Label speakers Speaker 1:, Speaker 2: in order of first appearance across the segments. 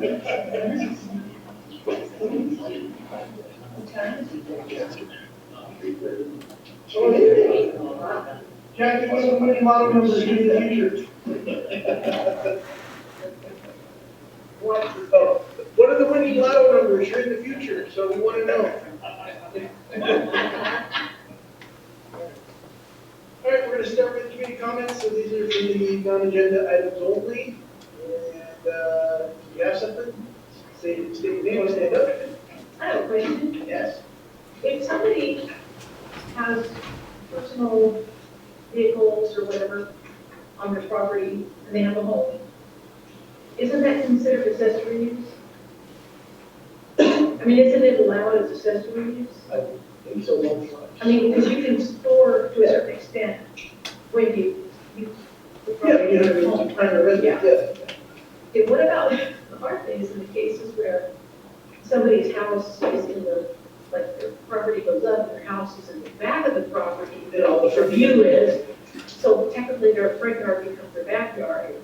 Speaker 1: Jackie, what's the winning lotto numbers in the future? What are the winning lotto numbers here in the future? So we want to know. All right, we're going to start with committee comments. So these are for the non-agenda items only. And you have something? State your name, stand up.
Speaker 2: I have a question.
Speaker 1: Yes.
Speaker 2: If somebody has personal vehicles or whatever on their property and they have a home, isn't that considered accessory use? I mean, isn't it allowed as accessory use?
Speaker 1: I think so.
Speaker 2: I mean, because you can store to a certain extent when you
Speaker 1: Yeah, you know, it's primary residence, yeah.
Speaker 2: Okay, what about the hard thing is in the cases where somebody's house is in the, like their property goes up, their house is in the back of the property,
Speaker 1: Then all the
Speaker 2: their view is, so technically their front yard becomes their backyard.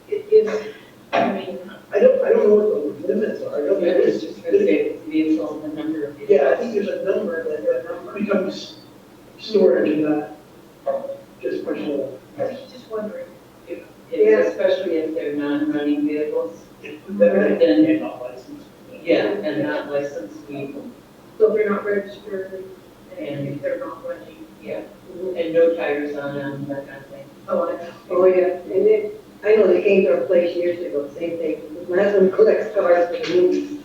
Speaker 2: It is, I mean.
Speaker 1: I don't know what the limits are. I don't think
Speaker 3: It's just going to say it's vehicle, the number of vehicles.
Speaker 1: Yeah, I think there's a number that becomes storage and not just personal.
Speaker 2: I was just wondering.
Speaker 3: Especially if they're non-running vehicles.
Speaker 1: Then not licensed.
Speaker 3: Yeah, and not licensed vehicles.
Speaker 2: So if they're not registered and if they're not running.
Speaker 3: Yeah, and no tires on them, that kind of thing.
Speaker 2: Oh, I know.
Speaker 4: Oh, yeah, and it, I know they came to our place years ago, same thing. My husband collects cars for the movies.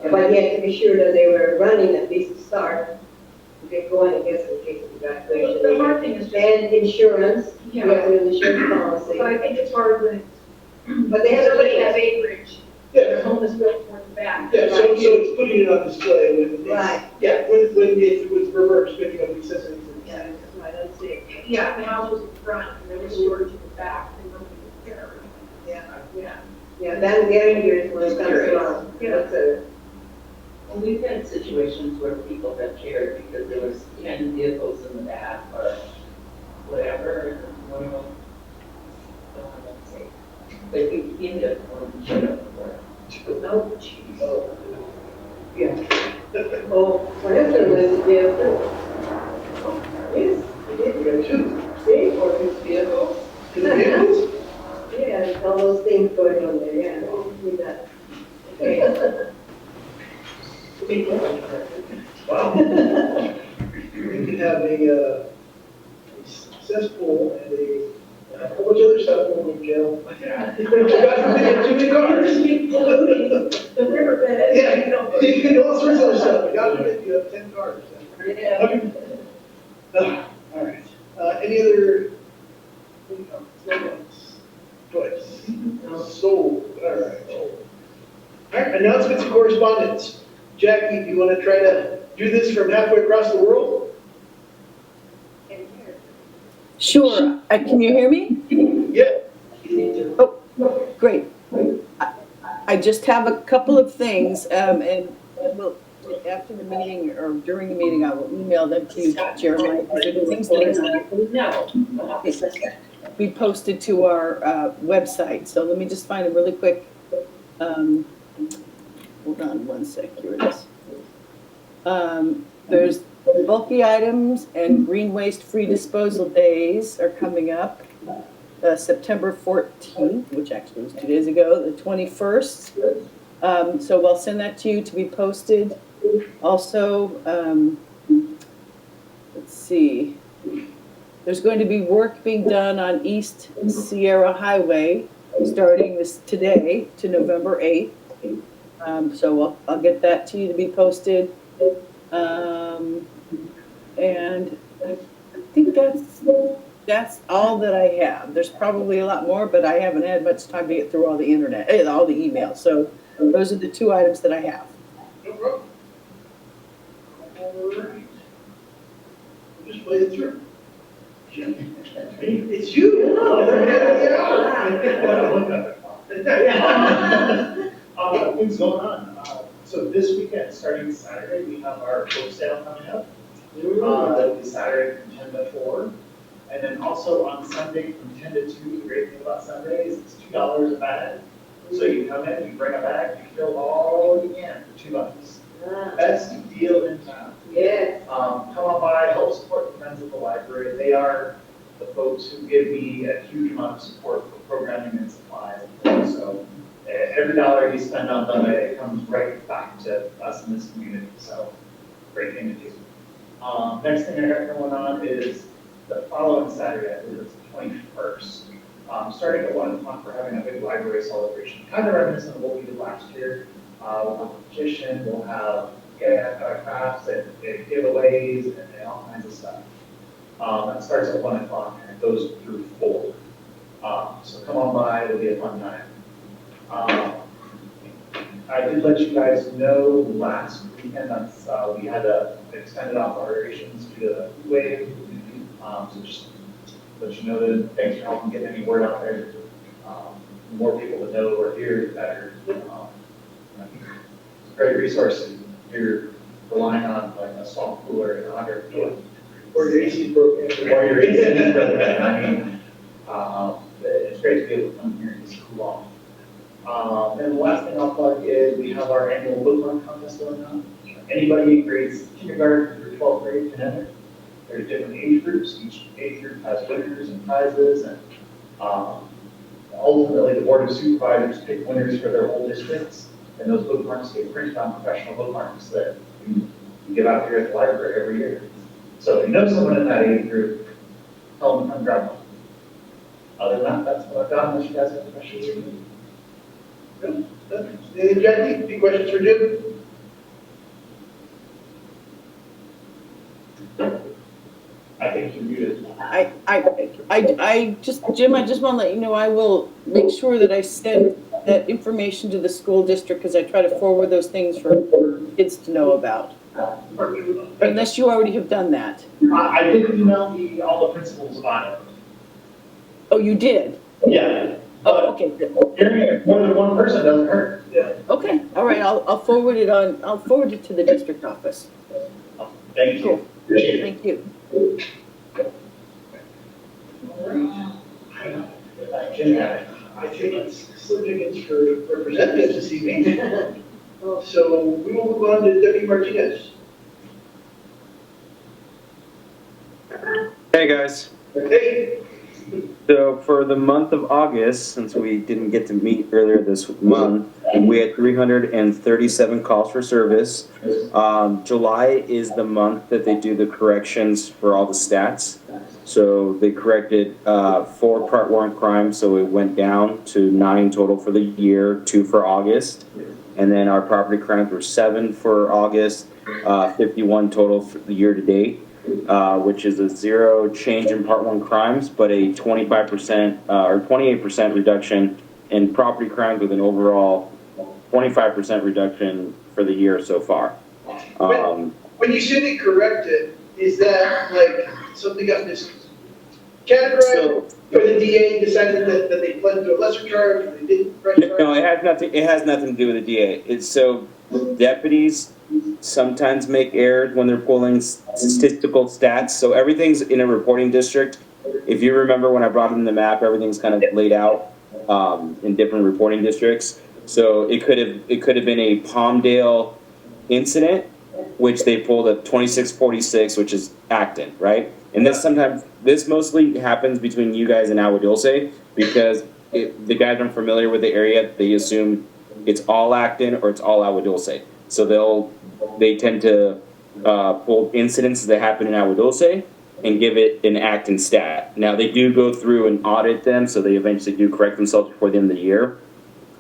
Speaker 4: But he had to be sure that they were running at least to start. To get going, I guess, in case of evacuation.
Speaker 2: The hard thing is just.
Speaker 4: And insurance, you
Speaker 2: Yeah.
Speaker 4: have to do an insurance policy.
Speaker 2: But I think it's hard when
Speaker 4: But they have
Speaker 2: somebody
Speaker 4: to
Speaker 2: has acreage,
Speaker 1: Yeah,
Speaker 2: their home is built toward the back.
Speaker 1: yeah, so it's putting it on display when it's,
Speaker 4: Right.
Speaker 1: yeah, when it was reversed, picking up accessories.
Speaker 4: Yeah, that's right, that's it.
Speaker 2: Yeah, the house was in front, and there was storage in the back, and nobody was there.
Speaker 4: Yeah.
Speaker 2: Yeah.
Speaker 4: Yeah, that dangerous when it comes around.
Speaker 2: Yeah.
Speaker 4: That's a,
Speaker 3: Well, we've had situations where people have shared because there was 10 vehicles in the back or whatever, and one of them, let's see, but he ended up going to jail for it.
Speaker 2: Oh, jeez.
Speaker 4: yeah. Oh, my husband was in jail too. Yes, he did.
Speaker 1: We got two.
Speaker 4: See?
Speaker 3: For his vehicles?
Speaker 1: Two vehicles?
Speaker 4: Yeah, all those things going on there, yeah. We got.
Speaker 1: Wow. We could have a cesspool and a whole bunch of other stuff going in jail. God forbid, too many cars.
Speaker 2: The riverbed.
Speaker 1: Yeah, you can do all sorts of other stuff, but God forbid you have 10 cars.
Speaker 4: Yeah.
Speaker 1: All right. Any other comments? Joyce? So, all right. All right, announcements and correspondence. Jackie, do you want to try to do this from halfway across the world?
Speaker 5: Sure. Can you hear me?
Speaker 1: Yeah.
Speaker 5: Oh, great. I just have a couple of things, and we'll, after the meeting or during the meeting, I will email them to you, Jeremiah. Because there are things that be posted to our website. So let me just find them really quick. Hold on one sec. Here it is. There's bulky items and green waste free disposal days are coming up. September 14th, which actually was 2 days ago, the 21st. So we'll send that to you to be posted. Also, let's see. There's going to be work being done on East Sierra Highway starting today to November 8th. So I'll get that to you to be posted. And I think that's all that I have. There's probably a lot more, but I haven't had much time to get through all the all the emails. So those are the 2 items that I have.
Speaker 1: No problem. All right. We'll just play it through. Jim, it's you.
Speaker 6: Things going on. So this weekend, starting Saturday, we have our book sale coming up. That'll be Saturday from 10 to 4. And then also on Sunday from 10 to 2, the great thing about Sunday is it's $2 a bag. So you come in, you bring a bag, you fill all you can for $2.
Speaker 4: Ah,
Speaker 6: Best deal in town.
Speaker 4: yes.
Speaker 6: Come on by, help support the friends of the library. They are the folks who give me a huge amount of support for programming and supplies. So every dollar you spend on them, it comes right back to us in this community. So great thing to do. Next thing I got going on is the following Saturday, I believe it's the 21st. Starting at 1 o'clock, we're having a big library celebration, kind of reminiscent of what we did last year. We'll have a petition, we'll have crafts and giveaways and all kinds of stuff. That starts at 1 o'clock and it goes through 4. So come on by, it'll be a fun time. I did let you guys know last weekend that we had extended operations due to the heat wave. So just let you know that thanks for helping get any word out there. The more people that know we're here, the better. I think it's a great resource. You're relying on like a salt cooler and 100.
Speaker 1: Or your AC broken.
Speaker 6: Or your AC is broken. I mean, it's great to be able to come here and just cool off. And the last thing I'll plug is we have our annual bookmark contest going on. Anybody in grades kindergarten through 12th grade can enter. There's different age groups. Each age group has winners and prizes, and ultimately the board of supervisors pick winners for their whole districts. And those bookmarks get printed on professional bookmarks that we give out here at the library every year. So if you know someone in that age group, tell them to come grab one. Other than that, that's what I've got, unless you guys have questions.
Speaker 1: Anything, Jackie? Any questions for Jim?
Speaker 6: I think you're muted.
Speaker 5: Jim, I just want to let you know, I will make sure that I send that information to the school district because I try to forward those things for kids to know about. Unless you already have done that.
Speaker 6: I did email all the principals about it.
Speaker 5: Oh, you did?
Speaker 6: Yeah.
Speaker 5: Oh, okay, good.
Speaker 6: Hearing it more than one person doesn't hurt.
Speaker 1: Yeah.
Speaker 5: Okay, all right, I'll forward it on, I'll forward it to the district office.
Speaker 6: Thank you.
Speaker 5: Cool.
Speaker 6: Appreciate it.
Speaker 5: Thank you.
Speaker 6: Jim had it.
Speaker 1: I think it's Slim Dickens for representing us this evening. So we will move on to Debbie Martinez.
Speaker 7: Hey guys,
Speaker 1: Hey,
Speaker 7: so for the month of August, since we didn't get to meet earlier this month, we had 337 calls for service. July is the month that they do the corrections for all the stats. So they corrected 4 Part 1 crimes, so it went down to 9 total for the year, 2 for August. And then our property crimes were 7 for August, 51 total for the year to date. Which is a 0 change in Part 1 crimes, but a 25% or 28% reduction in property crimes with an overall 25% reduction for the year so far.
Speaker 1: when you say they corrected, is that like something got miscategorized? Or the DA decided that they pled to a lesser charge, or they didn't press charge?
Speaker 7: No, it has nothing to do with the DA. It's so deputies sometimes make errors when they're pulling statistical stats. So everything's in a reporting district. If you remember when I brought in the map, everything's kind of laid out in different reporting districts. So it could have been a Palmdale incident, which they pulled at 2646, which is Acton, right? And this mostly happens between you guys and Agua Dulce because the guys aren't familiar with the area. They assume it's all Acton or it's all Agua Dulce. So they tend to pull incidents that happen in Agua Dulce and give it an Acton stat. Now they do go through and audit them, so they eventually do correct themselves before the end of the year.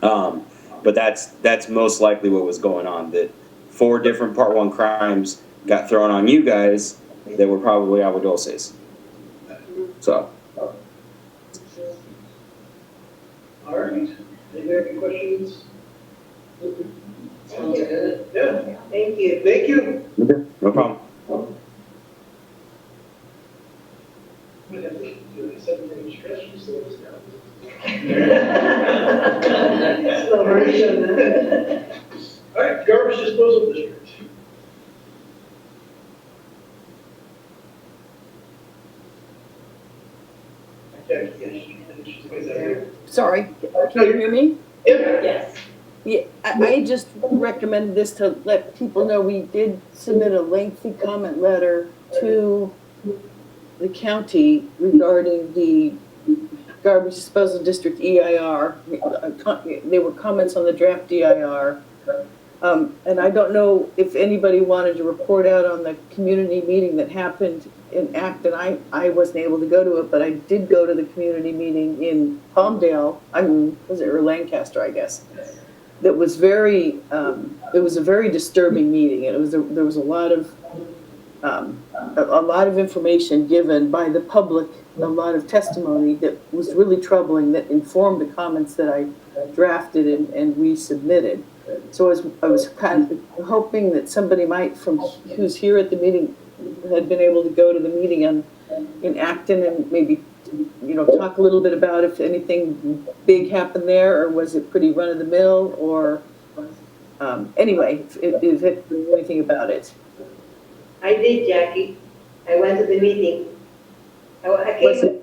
Speaker 7: But that's most likely what was going on. That 4 different Part 1 crimes got thrown on you guys that were probably Agua Dulce's. So.
Speaker 1: All right. Anybody have any questions?
Speaker 4: Sounds good.
Speaker 1: Yeah.
Speaker 4: Thank you.
Speaker 1: Thank you.
Speaker 7: Okay, no problem.
Speaker 4: Slow version.
Speaker 1: All right, garbage disposal district. Jackie, yes, she's there.
Speaker 5: Sorry, can you hear me?
Speaker 1: Yeah,
Speaker 3: Yes.
Speaker 5: Yeah, I just recommend this to let people know we did submit a lengthy comment letter to the county regarding the garbage disposal district EIR. They were comments on the draft EIR. And I don't know if anybody wanted to report out on the community meeting that happened in Acton. I wasn't able to go to it, but I did go to the community meeting in Palmdale, was it, or Lancaster, I guess. That was it was a very disturbing meeting, and there was a lot of information given by the public, a lot of testimony that was really troubling, that informed the comments that I drafted and resubmitted. So I was kind of hoping that somebody might who's here at the meeting had been able to go to the meeting in Acton and maybe, talk a little bit about if anything big happened there, or was it pretty run of the mill, or anyway, if it knew anything about it.
Speaker 4: I did, Jackie. I went to the meeting. I came,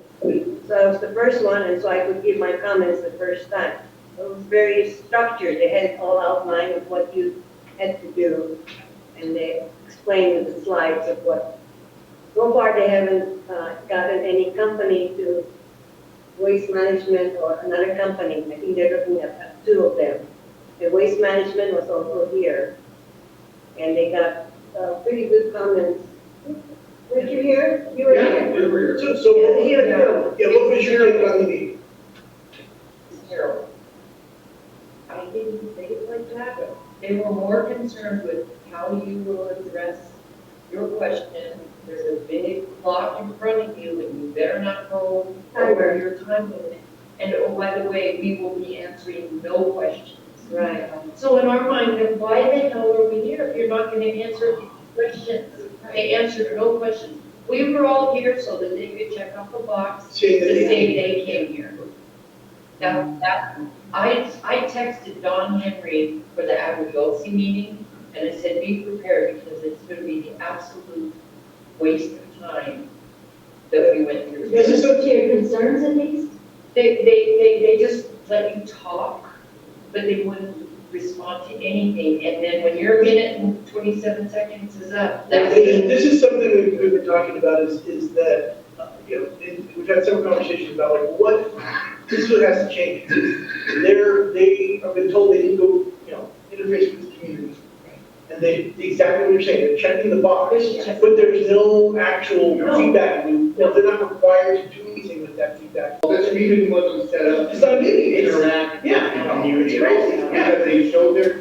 Speaker 4: so I was the first one, and so I could give my comments the first time. It was very structured. They had it all outlined of what you had to do, and they explained with the slides of what. So far, they haven't gotten any company to Waste Management or another company. I think they're looking at two of them. The Waste Management was also here, and they got pretty good comments. Were you here? You were here.
Speaker 1: we were here. So, what was your take on the meeting?
Speaker 3: Terrible. I didn't think it like that. They were more concerned with how you will address your question. There's a big clock in front of you, and you better not go over your time limit. And oh, by the way, we will be answering no questions.
Speaker 4: Right.
Speaker 3: So in our mind, then why the hell are we here if you're not going to answer questions? They answered no questions. We were all here so that they could check off the box to say they came here. I texted Don Henry for the Aguadulce meeting, and I said, be prepared because it's going to be the absolute waste of time that we went through.
Speaker 2: Does it go to your concerns at least?
Speaker 3: They just let you talk, but they wouldn't respond to anything. And then when your minute and 27 seconds is up,
Speaker 1: This is something we've been talking about is that, we've had several conversations about like this is what has to change. They have been told they need to go, interface with the community. And exactly what you're saying, they're checking the box, but there's no actual feedback loop. No, they're not required to do anything with that feedback.
Speaker 8: This meeting wasn't set up
Speaker 1: It's not a meeting, it's,
Speaker 8: interact with the community.
Speaker 1: It's crazy, yeah.
Speaker 8: Because they showed their,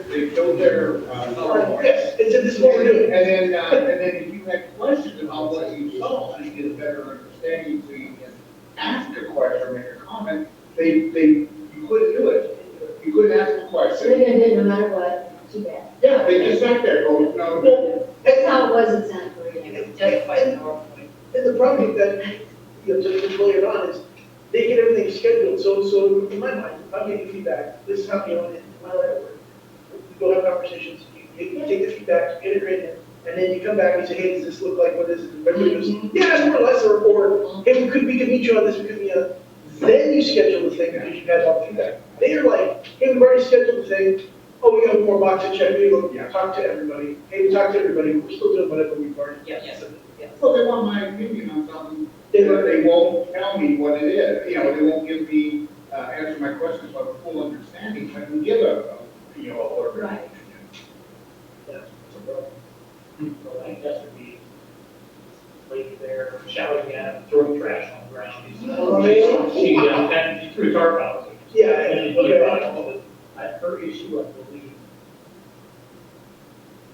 Speaker 1: Yes, it's this is what we're doing.
Speaker 8: and then if you had questions about what you saw, so you get a better understanding, so you can ask a question or make a comment, you couldn't do it. You couldn't ask a
Speaker 2: So
Speaker 8: question.
Speaker 2: they're gonna do it no matter what, too bad.
Speaker 8: Yeah, they just sat there going, no.
Speaker 2: That's how it was in Santa Maria.
Speaker 3: just by the normal point.
Speaker 1: And the problem that, just to later on is, they get everything scheduled, so in my mind, I'm getting feedback, this is how, in my life work. We go have conversations, you take the feedback, get it written, and then you come back and say, hey, does this look like what is it? Everybody goes, yeah, it's more or less a report, hey, we could meet you on this, we could meet on. Then you schedule the thing because you've had all the feedback. They are like, hey, we've already scheduled the thing, oh, we got one more box to check, we go talk to everybody, hey, we talked to everybody, we're still doing whatever we've already.
Speaker 3: Yes.
Speaker 8: Well, they want my opinion on something, they won't tell me what it is, they won't give me, answer my questions with a full understanding, I can give a order.
Speaker 2: Right.
Speaker 6: So I guess would be lady there shouting at him, throwing trash on the ground. She threw a tarp out.
Speaker 1: Yeah,
Speaker 6: And
Speaker 1: okay.
Speaker 6: her issue, I believe,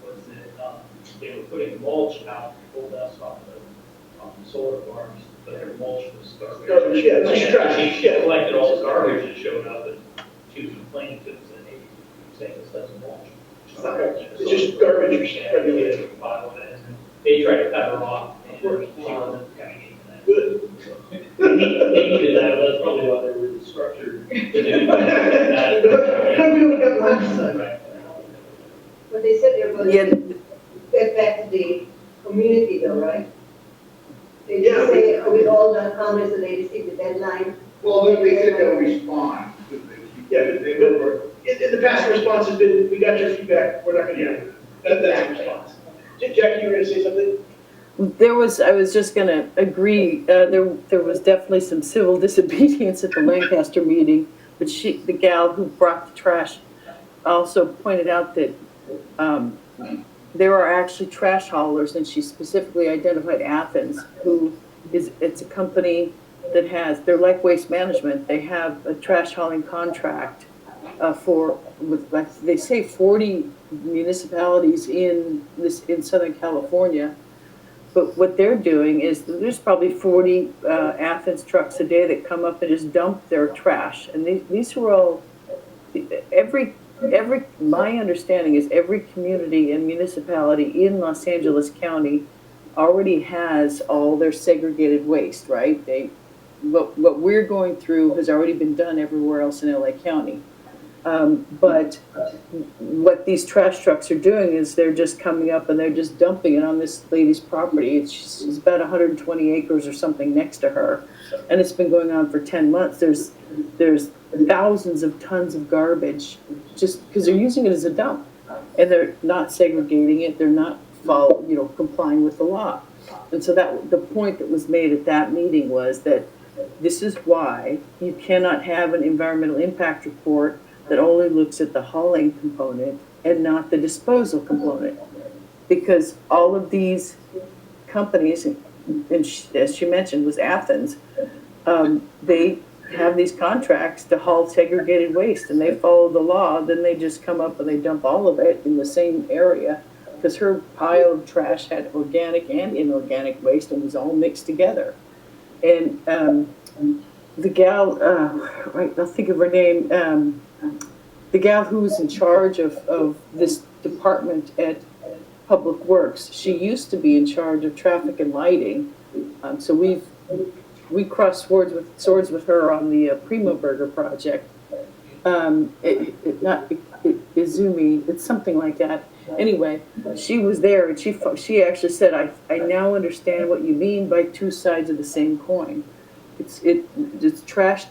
Speaker 6: was that they were putting mulch out, pulled dust off the solar farms, but their mulch was garbage.
Speaker 1: Garbage, yeah, it's just trash,
Speaker 6: She
Speaker 1: yeah.
Speaker 6: collected all the garbage that showed up, and she was complaining to them, saying, hey, you're saying this doesn't mulch.
Speaker 1: It's just garbage.
Speaker 6: They tried to cut her off, and she wasn't coming in.
Speaker 1: Good.
Speaker 6: They needed that, that's probably why they were structured to do that.
Speaker 1: We don't have last time.
Speaker 6: Right.
Speaker 4: But they said they were going
Speaker 5: Yeah,
Speaker 4: to get back to the community though, right? They
Speaker 1: Yeah.
Speaker 4: just say, with all the comments that they received the deadline.
Speaker 8: Well, they said they'll respond to the
Speaker 1: Yeah, but in the past, the response has been, we got your feedback, we're not gonna do it. That's the response. Jackie, you were gonna say something?
Speaker 5: I was just gonna agree, there was definitely some civil disobedience at the Lancaster meeting, but the gal who brought the trash also pointed out that, there are actually trash haulers, and she specifically identified Athens, it's a company that they're like Waste Management, they have a trash hauling contract, they say 40 municipalities in Southern California. But what they're doing is there's probably 40 Athens trucks a day that come up and just dump their trash. And these are all, my understanding is every community and municipality in Los Angeles County already has all their segregated waste, right? What we're going through has already been done everywhere else in LA County. But what these trash trucks are doing is they're just coming up and they're just dumping it on this lady's property. It's about 120 acres or something next to her, and it's been going on for 10 months. There's thousands of tons of garbage just because they're using it as a dump, and they're not segregating it. They're not complying with the law. And so the point that was made at that meeting was that this is why you cannot have an environmental impact report that only looks at the hauling component and not the disposal component. Because all of these companies, as she mentioned, was Athens, they have these contracts to haul segregated waste, and they follow the law. Then they just come up and they dump all of it in the same area, because her pile of trash had organic and inorganic waste and was all mixed together. And the gal, right, I'll think of her name, the gal who was in charge of this department at Public Works, she used to be in charge of traffic and lighting. So we crossed swords with her on the Primo Burger project. Not Izumi, it's something like that. Anyway, she was there, and she actually said, I now understand what you mean by two sides of the same coin. It's trash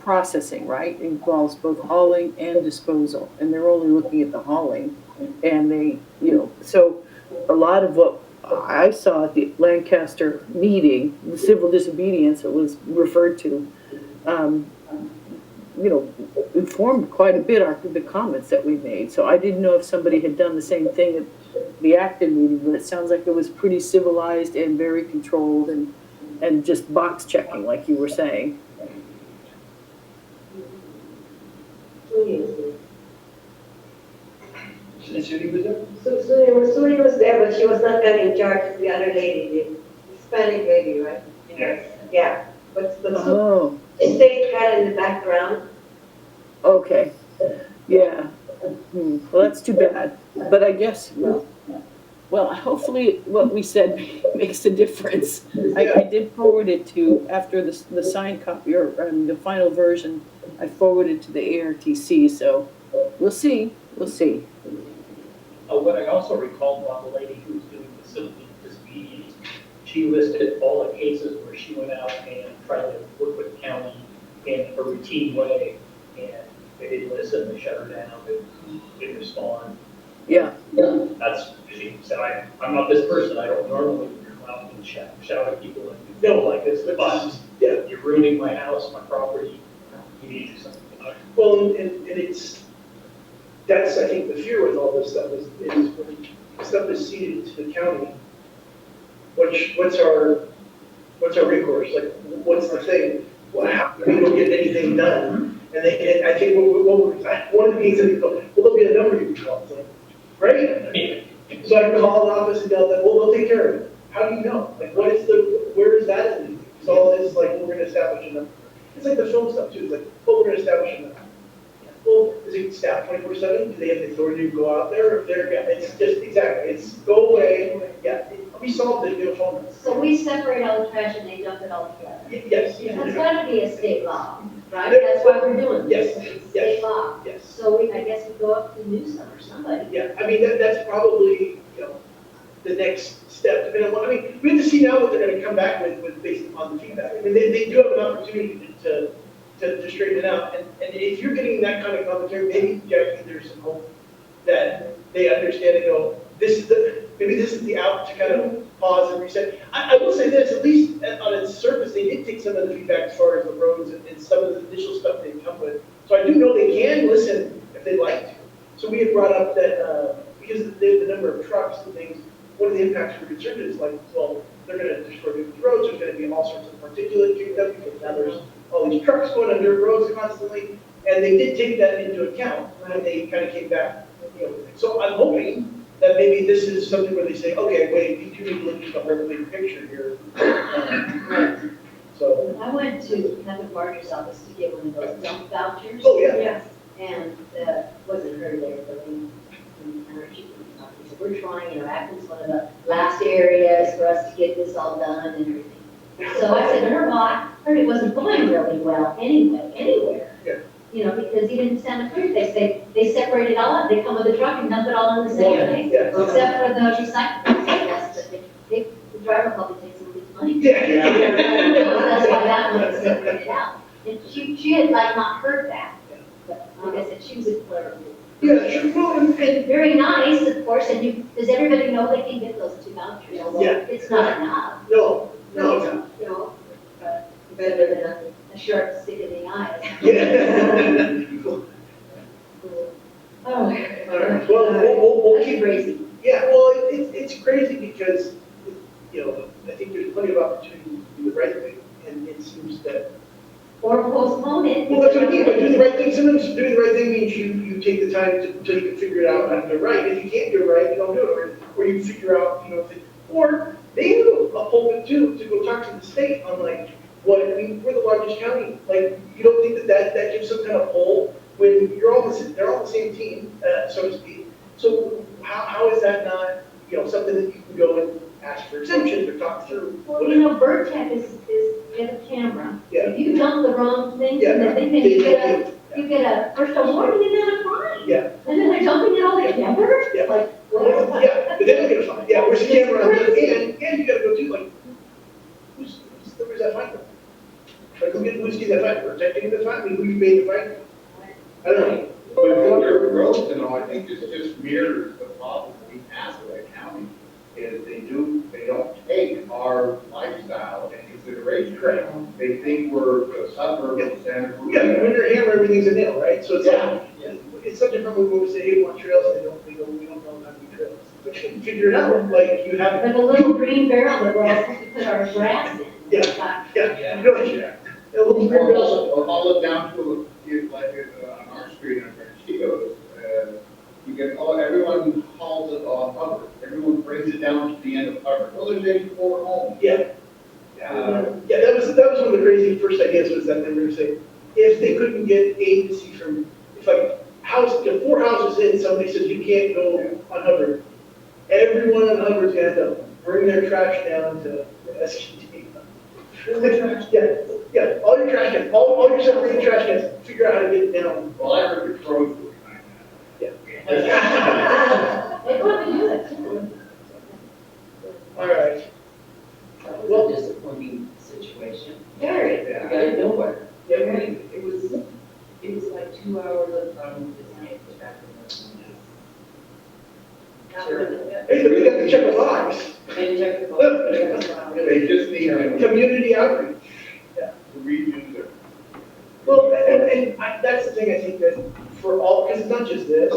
Speaker 5: processing, right? It involves both hauling and disposal, and they're only looking at the hauling. And so a lot of what I saw at the Lancaster meeting, the civil disobedience that was referred to, informed quite a bit of the comments that we made. So I didn't know if somebody had done the same thing at the active meeting, but it sounds like it was pretty civilized and very controlled and just box checking, like you were saying.
Speaker 1: Suni was there?
Speaker 4: Suni was there, but she was not kind of in charge of the other lady, the Hispanic lady, right?
Speaker 6: Yes.
Speaker 4: Yeah, but
Speaker 5: Oh,
Speaker 4: it stayed kind of in the background.
Speaker 5: okay. Yeah. Well, that's too bad. But I guess, well, hopefully what we said makes a difference. I did forward it to, after the signed copy, or the final version, I forwarded to the ARTC, so we'll see.
Speaker 9: What I also recalled about the lady who was doing the civil disobedience, she listed all the cases where she went out and tried to work with the county in a routine way, and they didn't listen, they shut her down, they didn't respond.
Speaker 5: Yeah.
Speaker 9: That's, she said, I'm not this person, I don't normally come out and shout at people and feel like this, but you're ruining my house, my property, you need to do something about it.
Speaker 1: Well, and that's, I think, the fear with all this stuff is when stuff is ceded to the county, what's our recourse? Like, what's the thing? Well, how can we don't get anything done? And I think one of the things that we go, well, there'll be a number you can call. It's like, great. So I can call an office and tell them, well, they'll take care of it. How do you know? Like, where is that in? It's all this, like, we're going to establish a number. It's like the film stuff, too. It's like, well, we're going to establish a number. Well, is it staffed 24/7? Do they have the authority to go out there? It's just, exactly, it's go away, we solved it, no phone.
Speaker 10: So we separate all the trash and they dump it all together.
Speaker 1: Yes.
Speaker 10: That's gotta be a state law, right? That's why we're doing this.
Speaker 1: Yes.
Speaker 10: It's state law.
Speaker 1: Yes.
Speaker 10: So I guess we go up to Newsom or somebody.
Speaker 1: Yeah, I mean, that's probably, the next step, depending on what, we have to see now what they're gonna come back with based upon the feedback. I mean, they do have an opportunity to to straighten it out. And if you're getting that kind of commentary, maybe, Jackie, there's some hope that they understand and go, maybe this is the out to kind of pause and reset. I will say this, at least on its surface, they did take some of the feedback as far as the roads and some of the initial stuff they come with. So I do know they can listen if they'd like to. So we had brought up that, because of the number of trucks and things, one of the impacts we're concerned is like, well, they're gonna destroy people's roads, there's gonna be all sorts of particulate kicked up, because now there's all these trucks going on dirt roads constantly, and they did take that into account when they kind of came back, you know. So I'm hoping that maybe this is something where they say, okay, wait, we do need to look at the whole big picture here. So,
Speaker 10: I went to Kevin Barker's office to get one of those dump vouchers.
Speaker 1: oh, yeah.
Speaker 2: Yes.
Speaker 10: And, wasn't her there, but he said, we're trying, you know, Akron's one of the last areas for us to get this all done and everything. So I said to her, well, I heard it wasn't going really well anyway, anywhere.
Speaker 1: Yeah.
Speaker 10: You know, because even in Santa Cruz, they separate it all up, they come with a truck and dump it all in the same place.
Speaker 1: Yeah.
Speaker 10: Except for the recycling, yes, but the driver probably takes some of his money.
Speaker 1: Yeah.
Speaker 10: That's why that one is separated out. And she had like not heard that, but like I said, she was a clever.
Speaker 1: Yeah, sure, well, and
Speaker 10: Very nice, of course, and does everybody know they can get those 2 vouchers? Although
Speaker 1: Yeah.
Speaker 10: it's not enough,
Speaker 1: no, it's not.
Speaker 10: you know,
Speaker 4: Better than
Speaker 10: a sharp stick in the eye.
Speaker 1: Yeah.
Speaker 10: Oh,
Speaker 1: All right, well, we'll
Speaker 10: that's
Speaker 1: keep,
Speaker 10: crazy.
Speaker 1: yeah, well, it's crazy because, you know, I think there's plenty of opportunity to do the right thing, and it seems that,
Speaker 10: Or postpone it.
Speaker 1: well, that's what I mean, by doing the right thing, sometimes doing the right thing means you take the time until you can figure it out how to do it right. If you can't do it right, you don't do it, or you figure out, you know, or they have a pulpit too, to go talk to the state on like, what, I mean, we're the largest county, like, you don't think that gives some kind of pull when they're all the same team, so to speak. So how is that not, you know, something that you can go and ask for exemptions or talk through?
Speaker 10: Well, you know, Bird Tech is in a camera.
Speaker 1: Yeah.
Speaker 10: If you dump the wrong things
Speaker 1: Yeah.
Speaker 10: in the thing, then you get a first a warning and then a fine.
Speaker 1: Yeah.
Speaker 10: And then they're dumping it all together?
Speaker 1: Yeah.
Speaker 10: Like,
Speaker 1: Well,
Speaker 10: what?
Speaker 1: yeah, but they don't get a fine. Yeah, where's the camera on this? And you gotta go do like, where's that fine from? Like, who's getting that fine? Bird Tech getting the fine? I mean, who made the fine? I don't know.
Speaker 8: But under growth, you know, I think it's just mirrors the problem we have with the county, is they don't take our lifestyle into consideration.
Speaker 1: Correct.
Speaker 8: They think we're a suburb of Santa Cruz.
Speaker 1: Yeah, when you're a hammer, everything's a nail, right? So it's like, it's so different when we say, hey, we want trails, and we don't know how to do trails. But you can figure it out, like, you have.
Speaker 10: Like a little green barrel that we're all supposed to put our grass in.
Speaker 1: Yeah. Yeah, you know, yeah. A little bit of-
Speaker 8: All it down to, like, on our street, on Ranchitos, you get, everyone hauls it off Hubbard. Everyone brings it down to the end of Hubbard. Well, there's 84 homes.
Speaker 1: Yeah. Yeah, that was one of the crazy first ideas, was that they were gonna say, if they couldn't get agency from, if like, you know, 4 houses in, somebody says you can't go on Hubbard, everyone on Hubbard's gonna have to bring their trash down to the SGD. Yeah, all your trash cans, all your separated trash cans, figure out how to get it down.
Speaker 8: Well, I heard the crows were behind that.
Speaker 1: Yeah.
Speaker 10: They probably do it too.
Speaker 1: All right.
Speaker 3: That was a disappointing situation.
Speaker 10: Very.
Speaker 3: We got it nowhere.
Speaker 1: Yeah.
Speaker 3: It was like 2 hours of time to design the back of
Speaker 1: Hey, but we got to check the box.
Speaker 3: And check the box.
Speaker 8: They just need to
Speaker 1: Community outreach.
Speaker 8: redo their.
Speaker 1: Well, and that's the thing, I think that for all, because it's not just this,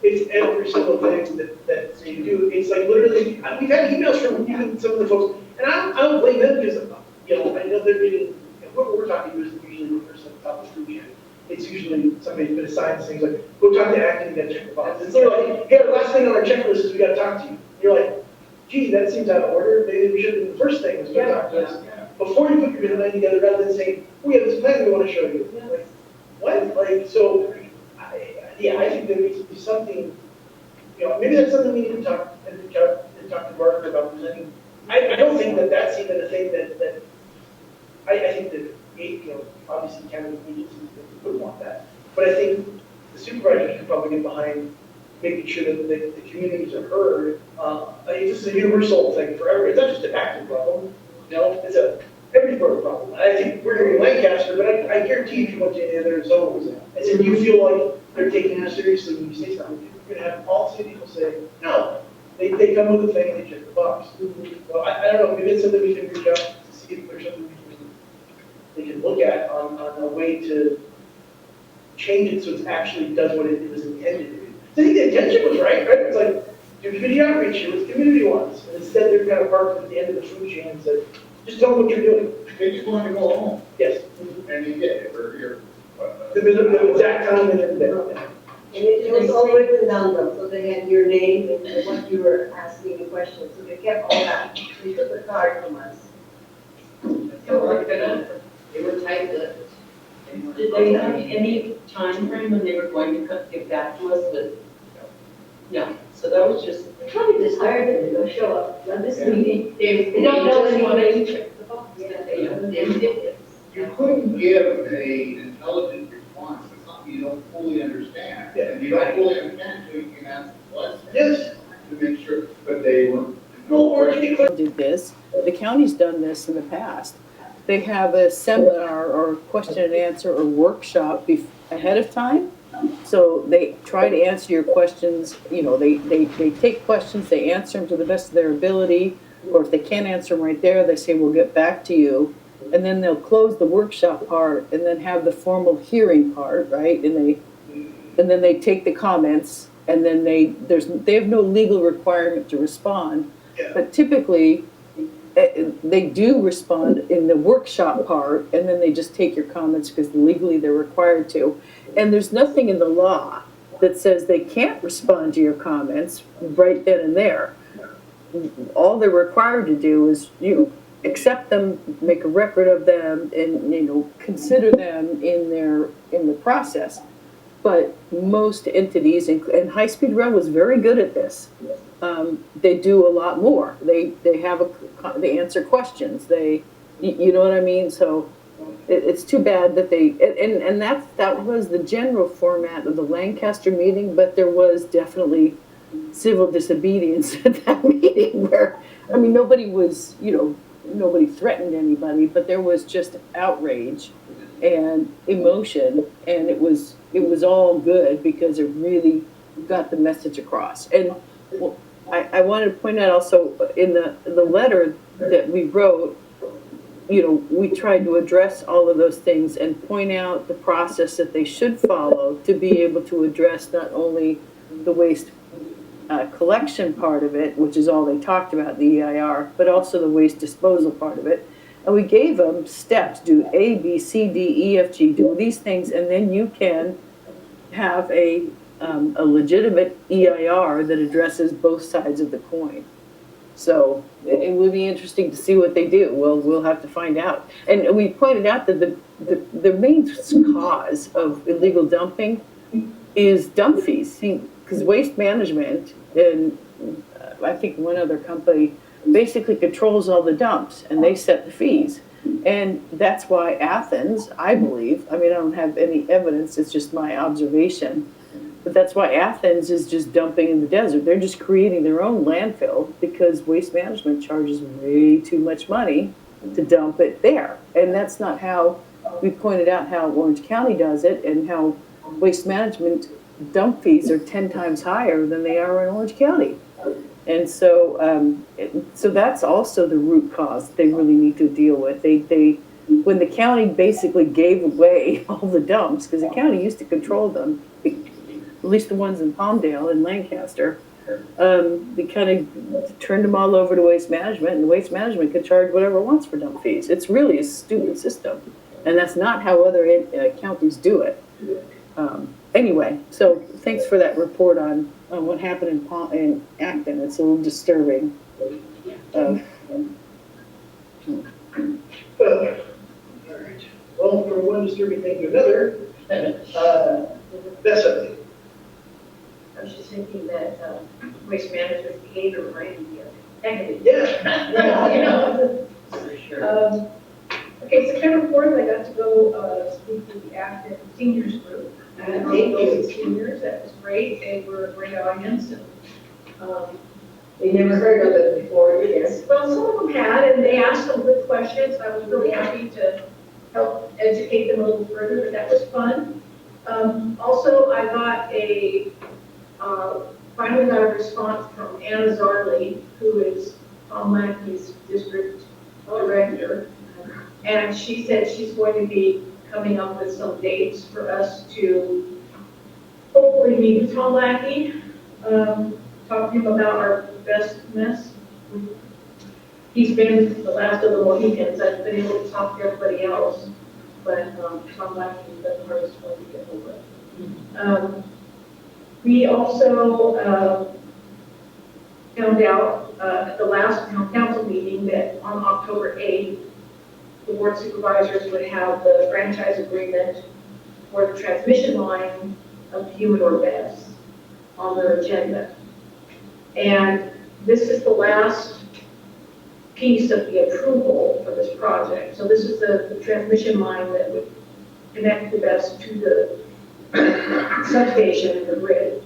Speaker 1: it's every single thing that you do. It's like literally, we've had emails from even some of the folks, and I don't blame them because, you know, I know they're getting, whoever we're talking to isn't usually the person at the top of the food. It's usually somebody's been assigned things like, go talk to Acton, you gotta check the box. It's literally like, hey, the last thing on our checklist is we gotta talk to you. You're like, gee, that seems out of order. Maybe we should have been the first thing was go talk to us. Before you put your mind together, rather than saying, we have this plan we want to show you. Like, what? Like, so, I think there needs to be something, you know, maybe that's something we need to talk to Barker about presenting. I don't think that that's even a thing that I think that, you know, obviously county agencies would want that. But I think the supervisors could probably get behind making sure that the communities are heard. This is a universal thing for everyone. It's not just an active problem. You know, everywhere a problem. I think we're here in Lancaster, but I guarantee if you went to any other zones, and said, you feel like they're taking us seriously when you say something, you're gonna have all city people say, no. They come with a thing and they check the box. Well, I don't know, maybe it's something we can reach out to see if there's something they can look at on a way to change it so it actually does what it was intended to do. So I think the intention was right? It's like, do community outreach here, what the community wants. And instead they're kind of parked at the end of the food chain and said, just tell them what you're doing.
Speaker 8: They just want to go home,
Speaker 1: Yes.
Speaker 8: and you get it, or you're.
Speaker 1: The exact time and everything.
Speaker 4: And it was all written down though, so they had your name and what you were asking the question, so they kept all that. They took a card from us.
Speaker 3: They were tight-lipped. Did they have any time frame when they were going to get back to us with? No, so that was just.
Speaker 10: They probably just hired them to go show up on this meeting.
Speaker 3: They
Speaker 10: don't know
Speaker 3: just wanted
Speaker 10: anything.
Speaker 3: to check the box.
Speaker 10: Yeah.
Speaker 3: They did it.
Speaker 8: You couldn't give an intelligent response to something you don't fully understand.
Speaker 1: Yeah.
Speaker 8: And you don't fully understand, so you can ask the question.
Speaker 1: Yes.
Speaker 8: To make sure, but they were.
Speaker 1: No, or can you
Speaker 5: Did this, the county's done this in the past. They have a seminar or question and answer or workshop ahead of time. So they try to answer your questions, you know, they take questions, they answer them to the best of their ability, or if they can't answer them right there, they say, we'll get back to you. And then they'll close the workshop part and then have the formal hearing part, right? And then they take the comments and then they have no legal requirement to respond.
Speaker 1: Yeah.
Speaker 5: But typically, they do respond in the workshop part, and then they just take your comments because legally they're required to. And there's nothing in the law that says they can't respond to your comments right then and there. All they're required to do is accept them, make a record of them, and consider them in the process. But most entities, and High Speed Rail was very good at this. They do a lot more. They answer questions. You know what I mean? So it's too bad that that was the general format of the Lancaster meeting, but there was definitely civil disobedience at that meeting where, I mean, nobody threatened anybody, but there was just outrage and emotion, and it was all good because it really got the message across. And I wanted to point out also in the letter that we wrote, we tried to address all of those things and point out the process that they should follow to be able to address not only the waste collection part of it, which is all they talked about, the EIR, but also the waste disposal part of it. And we gave them steps, do A, B, C, D, E, F, G, do these things, and then you can have a legitimate EIR that addresses both sides of the coin. So it would be interesting to see what they do. Well, we'll have to find out. And we pointed out that the main cause of illegal dumping is dump fees. Because Waste Management and I think one other company basically controls all the dumps, and they set the fees. And that's why Athens, I believe, I mean, I don't have any evidence, it's just my observation, but that's why Athens is just dumping in the desert. They're just creating their own landfill because Waste Management charges way too much money to dump it there. And that's not how, we pointed out how Orange County does it, and how Waste Management dump fees are 10 times higher than they are in Orange County. And so, so that's also the root cause they really need to deal with. When the county basically gave away all the dumps, because the county used to control them, at least the ones in Palmdale and Lancaster, they kind of turned them all over to Waste Management, and Waste Management could charge whatever it wants for dump fees. It's really a stupid system, and that's not how other counties do it. Anyway, so thanks for that report on what happened in Acton. It's a little disturbing.
Speaker 1: All right. Well, from one disturbing thing to another, that's something.
Speaker 2: I was just thinking that waste management behavior might be negative.
Speaker 1: Yeah.
Speaker 3: For sure.
Speaker 2: Okay, September 4th, I got to go speak to the Acton Seniors Group. And those seniors, that was great. They were a great audience. And
Speaker 4: They never heard of it before, yes.
Speaker 2: Well, some of them had, and they asked some good questions. I was really happy to help educate them a little further, but that was fun. Also, I got finally got a response from Anna Zarley, who is Tom Lackey's district director. And she said she's going to be coming up with some dates for us to hopefully meet with Tom Lackey, talk to him about our best mess. He's been the last of the Mohicans. I've been able to talk to everybody else, but Tom Lackey is the hardest one to get over. We also found out at the last town council meeting that on October 8th, the board supervisors would have the franchise agreement for the transmission line of Humidor Best on their agenda. And this is the last piece of the approval for this project. So this is the transmission line that would connect the Best to the substation and the grid.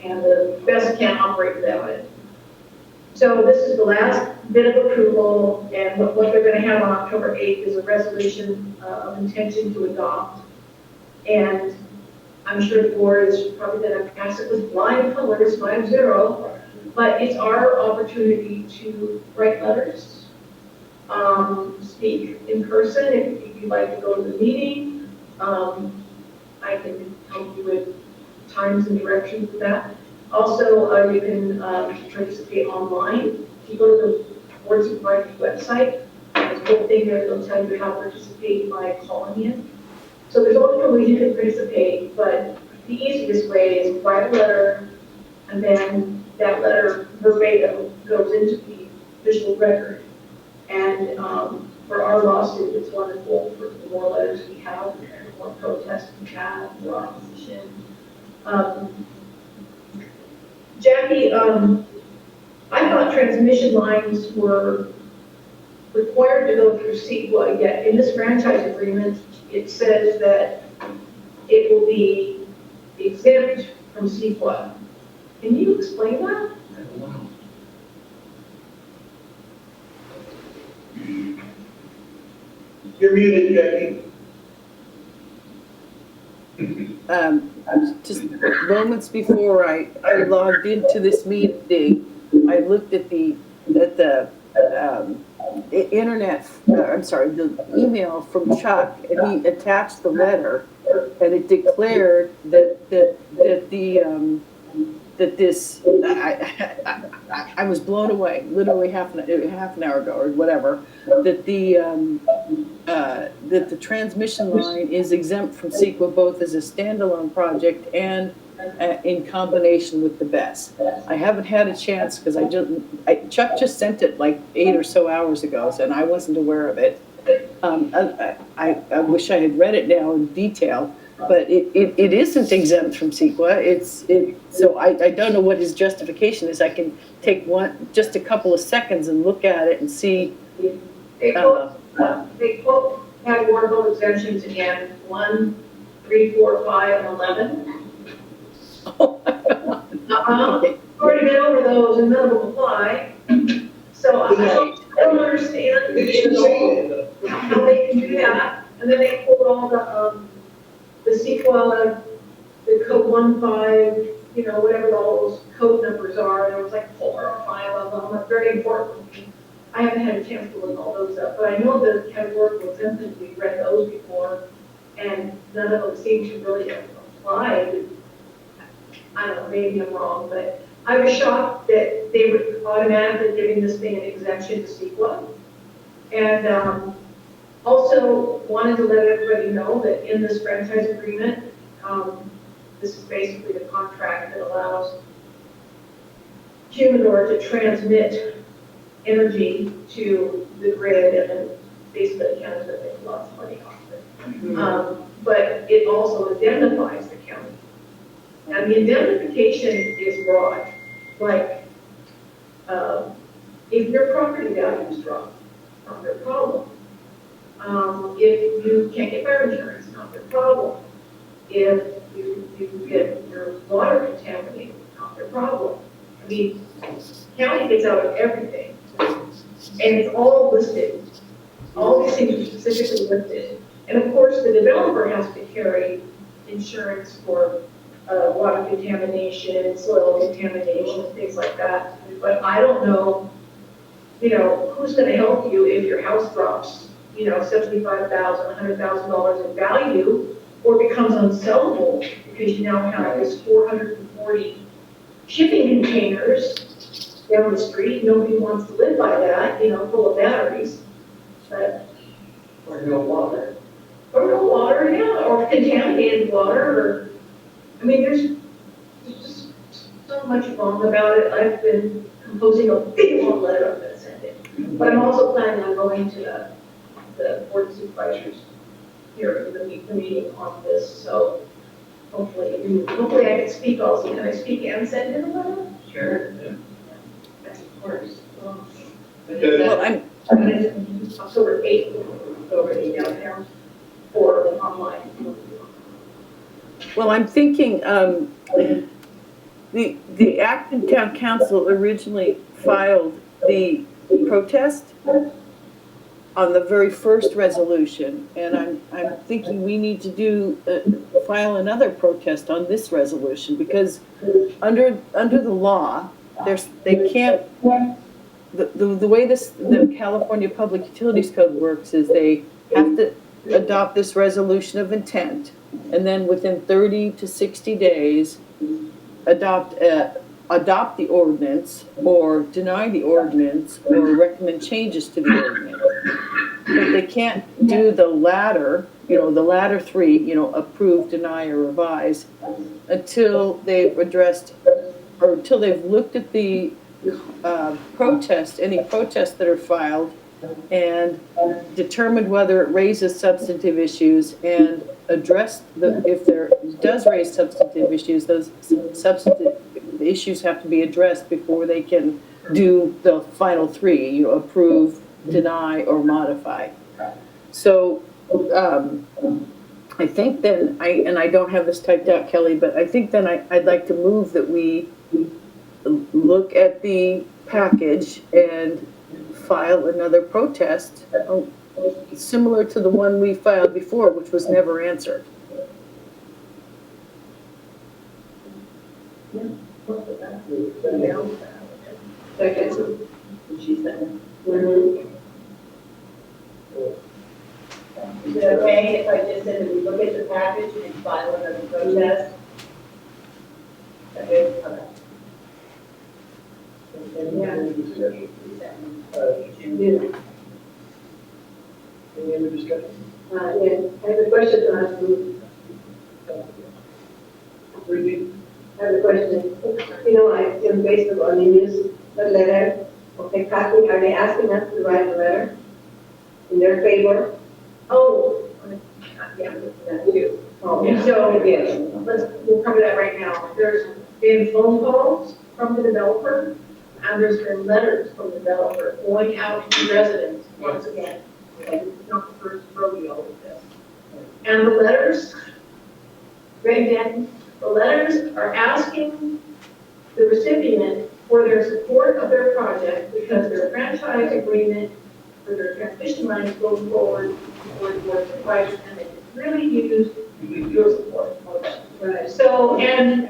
Speaker 2: And the Best can't operate without it. So this is the last bit of approval, and what they're going to have on October 8th is a resolution of intention to adopt. And I'm sure the board is probably going to pass it with flying colors, 5-0, but it's our opportunity to write letters, speak in person. If you'd like to go to the meeting, I can help you with times and directions for that. Also, you can participate online. If you go to the board supervisor's website, there's a whole thing there that'll tell you how to participate by calling in. So there's multiple ways you can participate, but the easiest way is write a letter, and then that letter verbatim goes into the official record. And for our lawsuit, it's wonderful. For the more letters we have, the more protests we have, the more opposition. Jackie, I thought transmission lines were required to go through CEQA, yet in this franchise agreement, it says that it will be exempt from CEQA. Can you explain that?
Speaker 1: You're muted, Jackie.
Speaker 5: Just moments before I logged into this meeting, I looked at the internet, I'm sorry, the email from Chuck, and he attached the letter, and it declared that this, I was blown away, literally half an hour ago or whatever, that the transmission line is exempt from CEQA both as a standalone project and in combination with the BES. I haven't had a chance because Chuck just sent it like 8 or so hours ago, and I wasn't aware of it. I wish I had read it now in detail, but it isn't exempt from CEQA. So I don't know what his justification is. I can take just a couple of seconds and look at it and see.
Speaker 2: They quote categorical exemptions again, 1, 3, 4, 5, and 11. Already been over those, and none of them apply. So I don't understand how they can do that. And then they quote all the CEQA, the code 15, whatever all those code numbers are. There was like 4 or 5 of them. That's very important. I haven't had a chance to look all those up, but I know the categorical exemptions, we've read those before, and none of them seem to really apply. I don't know, maybe I'm wrong, but I was shocked that they were automatically giving this thing an exemption to CEQA. And also wanted to let everybody know that in this franchise agreement, this is basically the contract that allows Humidor to transmit energy to the grid, and then basically the county's going to make lots of money off it. But it also indemnifies the county. And the indemnification is broad. Like, if your property values drop, not their problem. If you can't get fire insurance, not their problem. If you get your water contaminated, not their problem. I mean, gets out of everything. And it's all listed. All these things are specifically listed. And of course, the developer has to carry insurance for water contamination, soil contamination, things like that. But I don't know, who's gonna help you if your house drops, $75,000, $100,000 in value, or becomes unsellable because you now have this 440 shipping containers down the street. Nobody wants to live by that, full of batteries. But,
Speaker 3: Or no water.
Speaker 2: or no water, yeah, or contaminated water, or, there's just so much wrong about it. I've been composing a big long letter I'm gonna send it. But I'm also planning on going to the board of supervisors here in the meeting on this, so hopefully I can speak also. Can I speak and send in a letter?
Speaker 3: Sure.
Speaker 2: Of course.
Speaker 5: Well, I'm,
Speaker 2: October 8th, already down there, or online.
Speaker 5: well, I'm thinking, the Acton Town Council originally filed the protest on the very first resolution, and I'm thinking we need to file another protest on this resolution, because under the law, they can't, the way the California Public Utilities Code works is they have to adopt this resolution of intent, and then within 30 to 60 days, adopt the ordinance, or deny the ordinance, or recommend changes to the ordinance. But they can't do the latter, the latter three, approve, deny, or revise, until they've addressed, or until they've looked at the any protests that are filed, and determined whether it raises substantive issues, and address if there does raise substantive issues, those substantive issues have to be addressed before they can do the final three, approve, deny, or modify. So I think then, I don't have this typed out, Kelly, but I think then I'd like to move that we look at the package and file another protest, similar to the one we filed before, which was never answered.
Speaker 4: Second.
Speaker 3: She said.
Speaker 2: Is it okay if I just said that we look at the package and file another protest? Okay.
Speaker 1: Any other discussion?
Speaker 4: Yeah, I have a question to ask you.
Speaker 1: Brittany?
Speaker 4: I have a question. I am based on the news, the letter. Okay, Kathy, are they asking us to write a letter in their favor?
Speaker 2: Oh, yeah, that too.
Speaker 4: Oh,
Speaker 2: So,
Speaker 4: yes.
Speaker 2: we'll cover that right now. There's been phone calls from the developer, and there's been letters from the developer going out to residents once again. Like, it's not the first rodeo with this. And the letters, Greg Denton, the letters are asking the recipient for their support of their project because their franchise agreement for their transmission lines going forward for the board of supervisors, and they really use your support. Right. So, and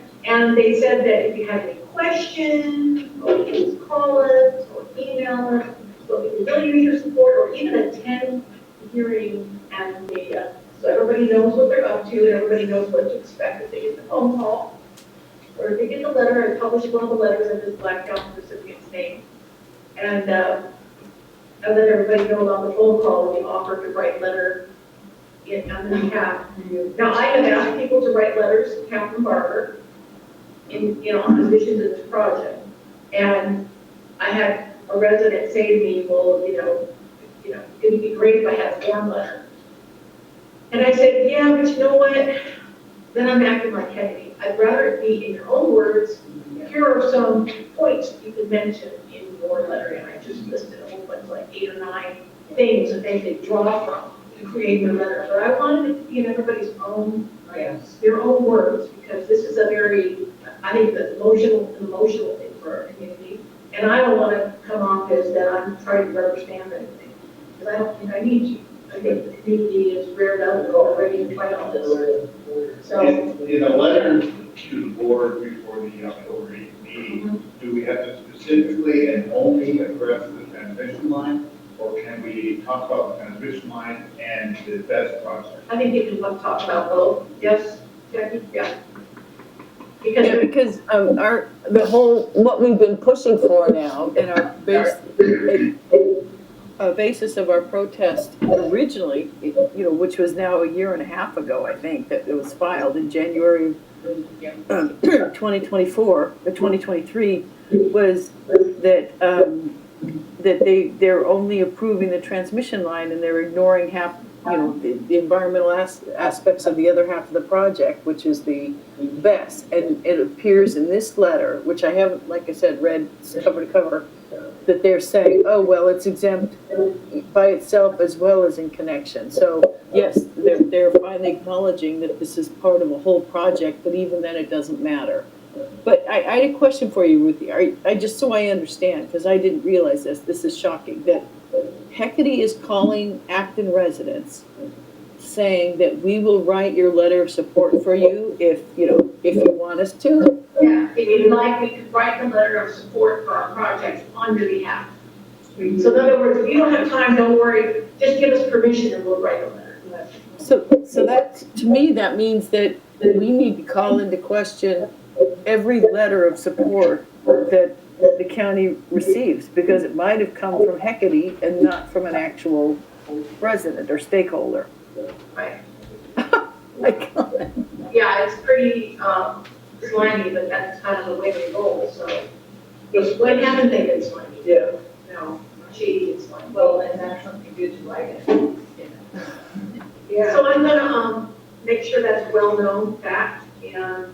Speaker 2: they said that if you have any questions, or you can just call us or email us, so we can really use your support, or even attend the hearing and the, so everybody knows what they're up to, and everybody knows what to expect if they get the phone call. Or if they get the letter, I publish one of the letters and just black out the recipient's name. And let everybody know about the phone call when you offer to write letter on their behalf. Now, I have asked people to write letters to Captain Barber in opposition to this project. And I had a resident say to me, well, it would be great if I had a form letter. And I said, yeah, but you know what? Then I'm acting like Kennedy. I'd rather it be in your own words. Here are some points you could mention in your letter. And I just listed a whole bunch, like 8 or 9 things that they could draw from to create their letter. But I wanted it to be in everybody's own, their own words, because this is a very, I think, an emotional thing for our community. And I don't want
Speaker 8: ready for the October 8th meeting, do we have to specifically and only address the transmission line? Or can we talk about the transmission line and the best project?
Speaker 2: I think you can talk about both, yes, Jackie, yeah.
Speaker 5: Yeah, because what we've been pushing for now and our basis of our protest originally, which was now a year and a half ago, I think, that it was filed in January of 2024, or 2023, was that, they're only approving the transmission line and they're ignoring half, the environmental aspects of the other half of the project, which is the BES. And it appears in this letter, which I haven't, like I said, read cover to cover, that they're saying, oh, well, it's exempt by itself as well as in connection. So yes, they're finally acknowledging that this is part of a whole project, but even then it doesn't matter. But I had a question for you, Ruthie. I just so I understand, because I didn't realize this is shocking, that Hecate is calling Acton residents saying that we will write your letter of support for you if you want us to.
Speaker 2: Yeah, if you'd like, we could write the letter of support for our project on your behalf. So in other words, if you don't have time, don't worry, just give us permission and we'll write a letter.
Speaker 5: So that, to me, that means that we need to call into question every letter of support that the county receives, because it might have come from Hecate and not from an actual resident or stakeholder.
Speaker 2: Right.
Speaker 5: My God.
Speaker 2: Yeah, it's pretty slimy, but that's kind of the way they roll, so. When haven't they been slimy?
Speaker 1: Yeah.
Speaker 2: No, shady and slimy.
Speaker 3: Well, and that's something good to write it.
Speaker 2: Yeah. So I'm gonna, make sure that's a well-known fact, and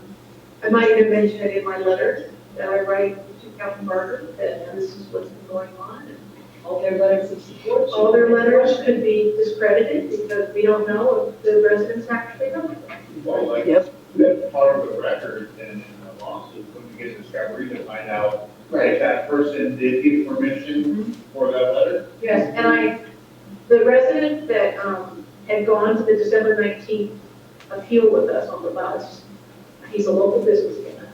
Speaker 2: I might even mention it in my letter that I write to Captain Barker, that this is what's been going on. And
Speaker 3: All their letters of support.
Speaker 2: all their letters could be discredited because we don't know if the residents actually know it.
Speaker 8: Well, like,
Speaker 5: Yep.
Speaker 8: that's part of the record in a lawsuit, when you get discovery to find out if that person did give permission for that letter.
Speaker 2: Yes, and the resident that, had gone to the December 19th appeal with us on the bus, he's a local businessman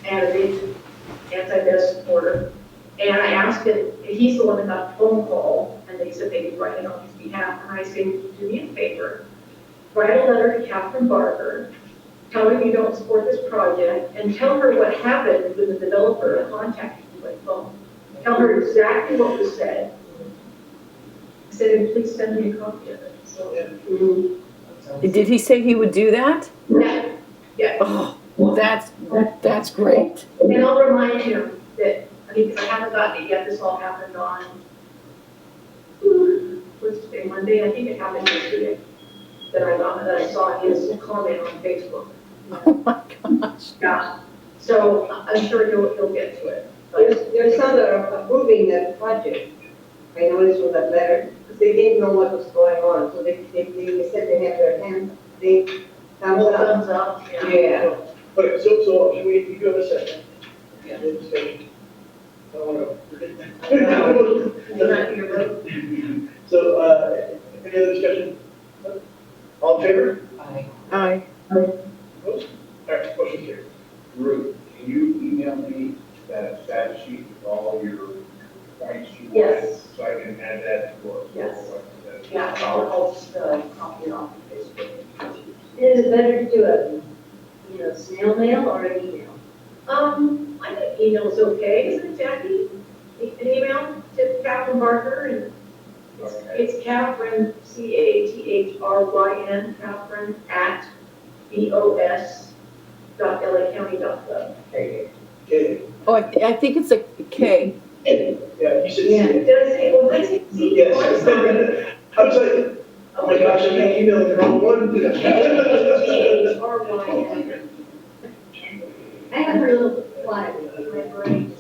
Speaker 2: and a big anti-BES supporter. And I asked him, he's the one that got the phone call, and they said they could write it on his behalf. And I said, would you do me a favor? Write a letter to Catherine Barker, tell her you don't support this project, and tell her what happened when the developer contacted you by phone. Tell her exactly what was said. I said, and please send me a copy of it. So,
Speaker 5: Did he say he would do that?
Speaker 2: yeah, yeah.
Speaker 5: Oh, that's great.
Speaker 2: And I'll remind him that, because I haven't gotten it yet, this all happened on, what's today, Monday? I think it happened yesterday, that I saw his comment on Facebook.
Speaker 5: Oh my gosh.
Speaker 2: Yeah, so I'm sure he'll get to it.
Speaker 4: There's some that are approving that project. I noticed from that letter, because they didn't know what was going on, so they said they have their hands, they thumbs up.
Speaker 2: Thumbs up, yeah.
Speaker 4: Yeah.
Speaker 1: Okay, so should we go a second?
Speaker 3: Yeah.
Speaker 1: Discussion. I don't want to predict.
Speaker 2: You're not your vote.
Speaker 1: So, any other discussion? All in favor?
Speaker 5: Aye.
Speaker 1: Opposed? All right, motion carried.
Speaker 8: Ruth, can you email me that stat sheet with all your points you
Speaker 2: Yes.
Speaker 8: wanted, so I can add that to our.
Speaker 2: Yes.
Speaker 8: website?
Speaker 2: Yeah, I'll just copy it off of Facebook.
Speaker 10: Is it better to do a, snail mail or an email?
Speaker 2: I think email's okay, isn't it, Jackie? An email to Catherine Barker, and it's Catherine, Cathryn, Catherine at bos.lacounty.gov.
Speaker 1: Okay.
Speaker 5: Oh, I think it's a K.
Speaker 1: Yeah, you said.
Speaker 10: Yeah.
Speaker 2: Did I say, well, let's see.
Speaker 1: Yes. I was like, oh my gosh, I'm emailing the wrong one.
Speaker 2: Cathryn.
Speaker 10: I have her little flyer, my brain.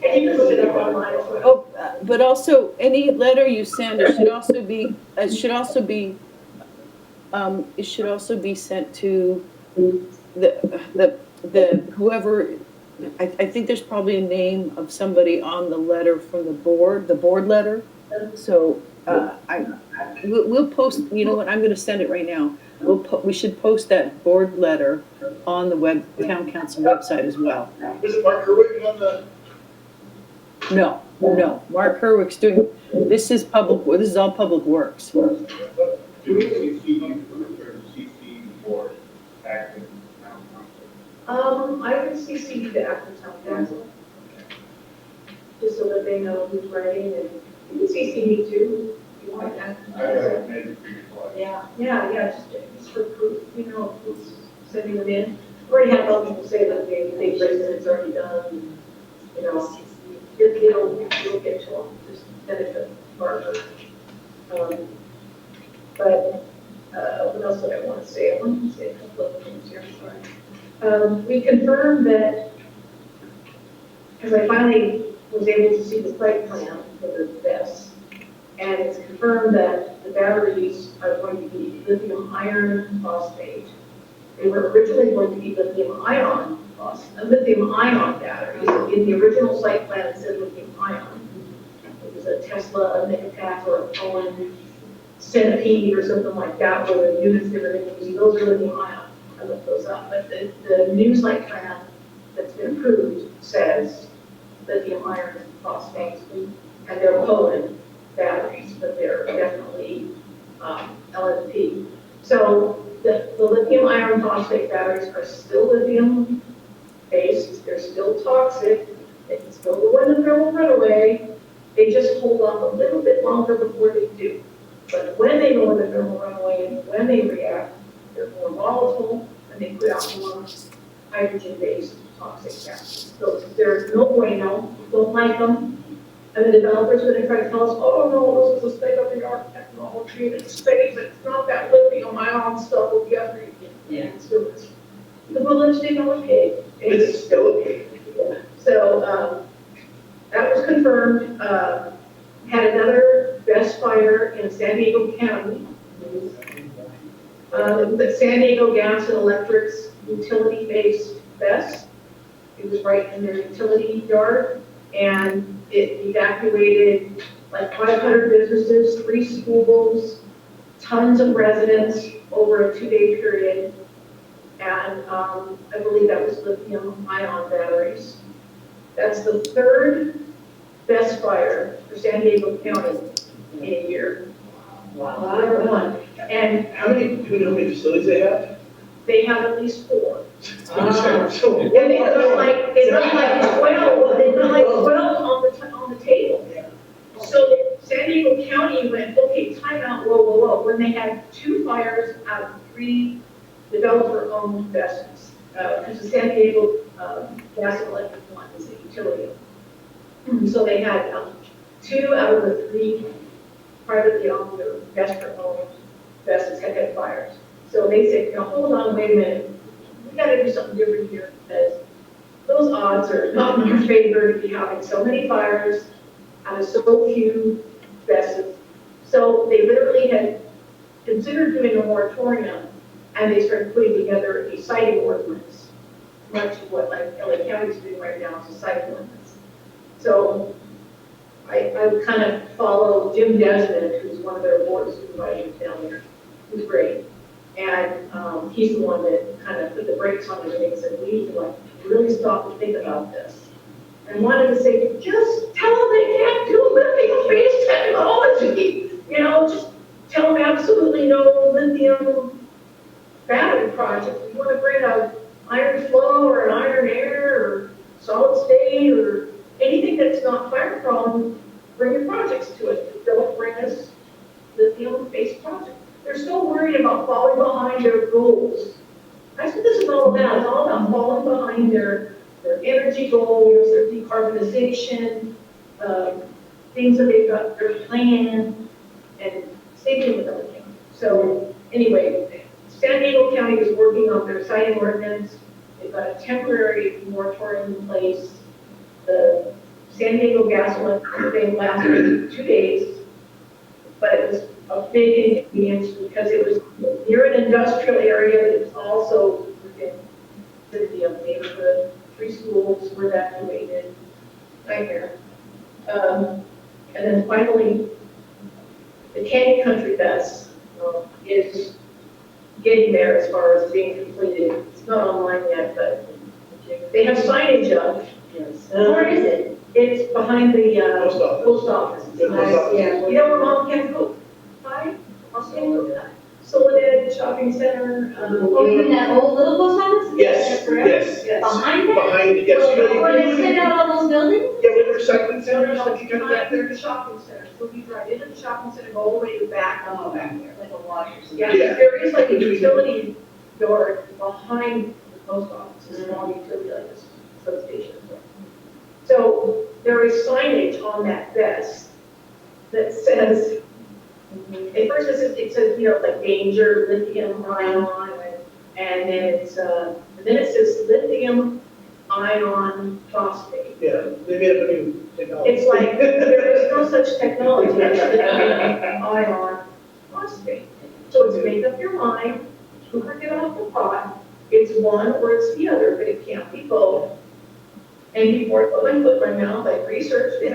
Speaker 2: And you can look it up online.
Speaker 5: Oh, but also any letter you send, it should also be sent to the whoever. I think there's probably a name of somebody on the letter from the board letter. So We'll post, you know what, I'm gonna send it right now. We should post that board letter on the town council website as well.
Speaker 1: Was it Mark Herwick on the?
Speaker 5: No, Mark Herwick's doing, this is all public works.
Speaker 8: Do we CC first or CC before acting town council?
Speaker 2: I would CC the active town council. Just so that they know who's writing, and you can CC me too, if you want that.
Speaker 8: I haven't made it before.
Speaker 2: Yeah, just for proof, you know, who's sending them in. Already had other people say that they think residents already done, you know, it'll get to them, just benefit Margaret. But, what else did I want to say? I wanted to say a couple of things here, sorry. We confirmed that, because I finally was able to see the site plan for the BESS, and it's confirmed that the batteries are going to be lithium iron phosphate. They were originally going to be lithium ion batteries. In the original site plan, it said lithium ion. It was a Tesla, a Megapack, or a Cohen Centipede or something like that, where the units they were going to use, those are lithium ion. I looked those up, but the new site plan that's been approved says lithium iron phosphate, and they're Cohen batteries, but they're definitely LFP. So the lithium iron phosphate batteries are still lithium based, they're still toxic, they can still go in the thermal runaway, they just hold off a little bit longer before they do. But when they go in the thermal runaway and when they react, they're more volatile and they put out more hydrogen-based toxic gases. So there's no bueno, don't like them. And the developers are going to try to tell us, oh no, this is a state-of-the-art technology and it's safe, but it's not that lithium ion stuff will get after you get consumers. The bullets didn't okay.
Speaker 1: It's still okay.
Speaker 2: Yeah. So that was confirmed. Had another BESS fire in San Diego County. The San Diego Gas and Electric's utility-based BESS. It was right in their utility yard, and it evacuated like 500 businesses, 3 schools, tons of residents over a 2-day period. And I believe that was lithium ion batteries. That's the 3rd BESS fire for San Diego County in a year.
Speaker 3: Wow.
Speaker 2: Number 1. And
Speaker 1: Do we know how many facilities they have?
Speaker 2: they have at least 4.
Speaker 1: So,
Speaker 2: And they look like 12, they look like 12 on the table. So San Diego County went, okay, time out, whoa. When they had 2 fires out of 3 developer-owned vessels, because the San Diego Gas and Electric one is a utility. So they had 2 out of the 3 privately owned or investor-owned vessels had fires. So they said, now hold on, wait a minute, we got to do something different here because those odds are not in your favor to be having so many fires out of so few vessels. So they literally had considered doing a moratorium, and they started putting together a siting ordinance, much of what like LA County's doing right now is a siting ordinance. So I would kind of follow Jim Desmond, who's one of their board of supervisors down there, who's great. And he's the one that kind of put the brakes on everything and said, we need to like really stop and think about this. And wanted to say, just tell them they can't do lithium-based technology. You know, just tell them absolutely no lithium battery project. We want to bring a iron flow or an iron air or solid state or anything that's not fire prone, bring your projects to it. Don't bring us lithium-based projects. They're so worried about falling behind their goals. That's what this is all about. It's all about falling behind their energy goals, their decarbonization, things that they've got their plan, and same thing with everything. So anyway, San Diego County is working on their siting ordinance. They've got a temporary moratorium in place. The San Diego Gas and Electric thing lasted 2 days, but it was a big inconvenience because it was near an industrial area that was also within the vicinity of the neighborhood. 3 schools were evacuated, nightmare. And then finally, the Canyon Country Fest is getting there as far as being completed. It's not online yet, but they have signage up.
Speaker 10: Where is it?
Speaker 2: It's behind the
Speaker 1: Post office.
Speaker 2: post office.
Speaker 1: Yeah, post office.
Speaker 4: Yeah.
Speaker 2: You know where Mom can go? Hi, I'll stand over that. Soledad Shopping Center.
Speaker 10: Oh, you mean that old little post office?
Speaker 1: Yes, yes.
Speaker 2: Yes.
Speaker 10: Behind that?
Speaker 1: Behind, yes, you know,
Speaker 10: Where they spin out all those buildings?
Speaker 1: yeah, with the recycling
Speaker 2: No,
Speaker 1: center,
Speaker 2: no, no,
Speaker 1: something kind of back
Speaker 2: behind
Speaker 1: there.
Speaker 2: the shopping center. So you drive into the shopping center, go all the way to the back.
Speaker 10: Oh, back there, like a wash or something.
Speaker 2: Yeah,
Speaker 1: Yeah.
Speaker 2: there is like a utility yard behind the post office, a small utility, like a substation. So there is signage on that vest that says, at first it says, you know, like danger, lithium ion, and then it says lithium ion phosphate.
Speaker 1: Yeah, they made up a new technology.
Speaker 2: It's like, there is no such technology as lithium ion phosphate. So it's make up your mind, you can get off the pot, it's one or it's the other, but it can't be both. And before I put my foot in my mouth, I researched it,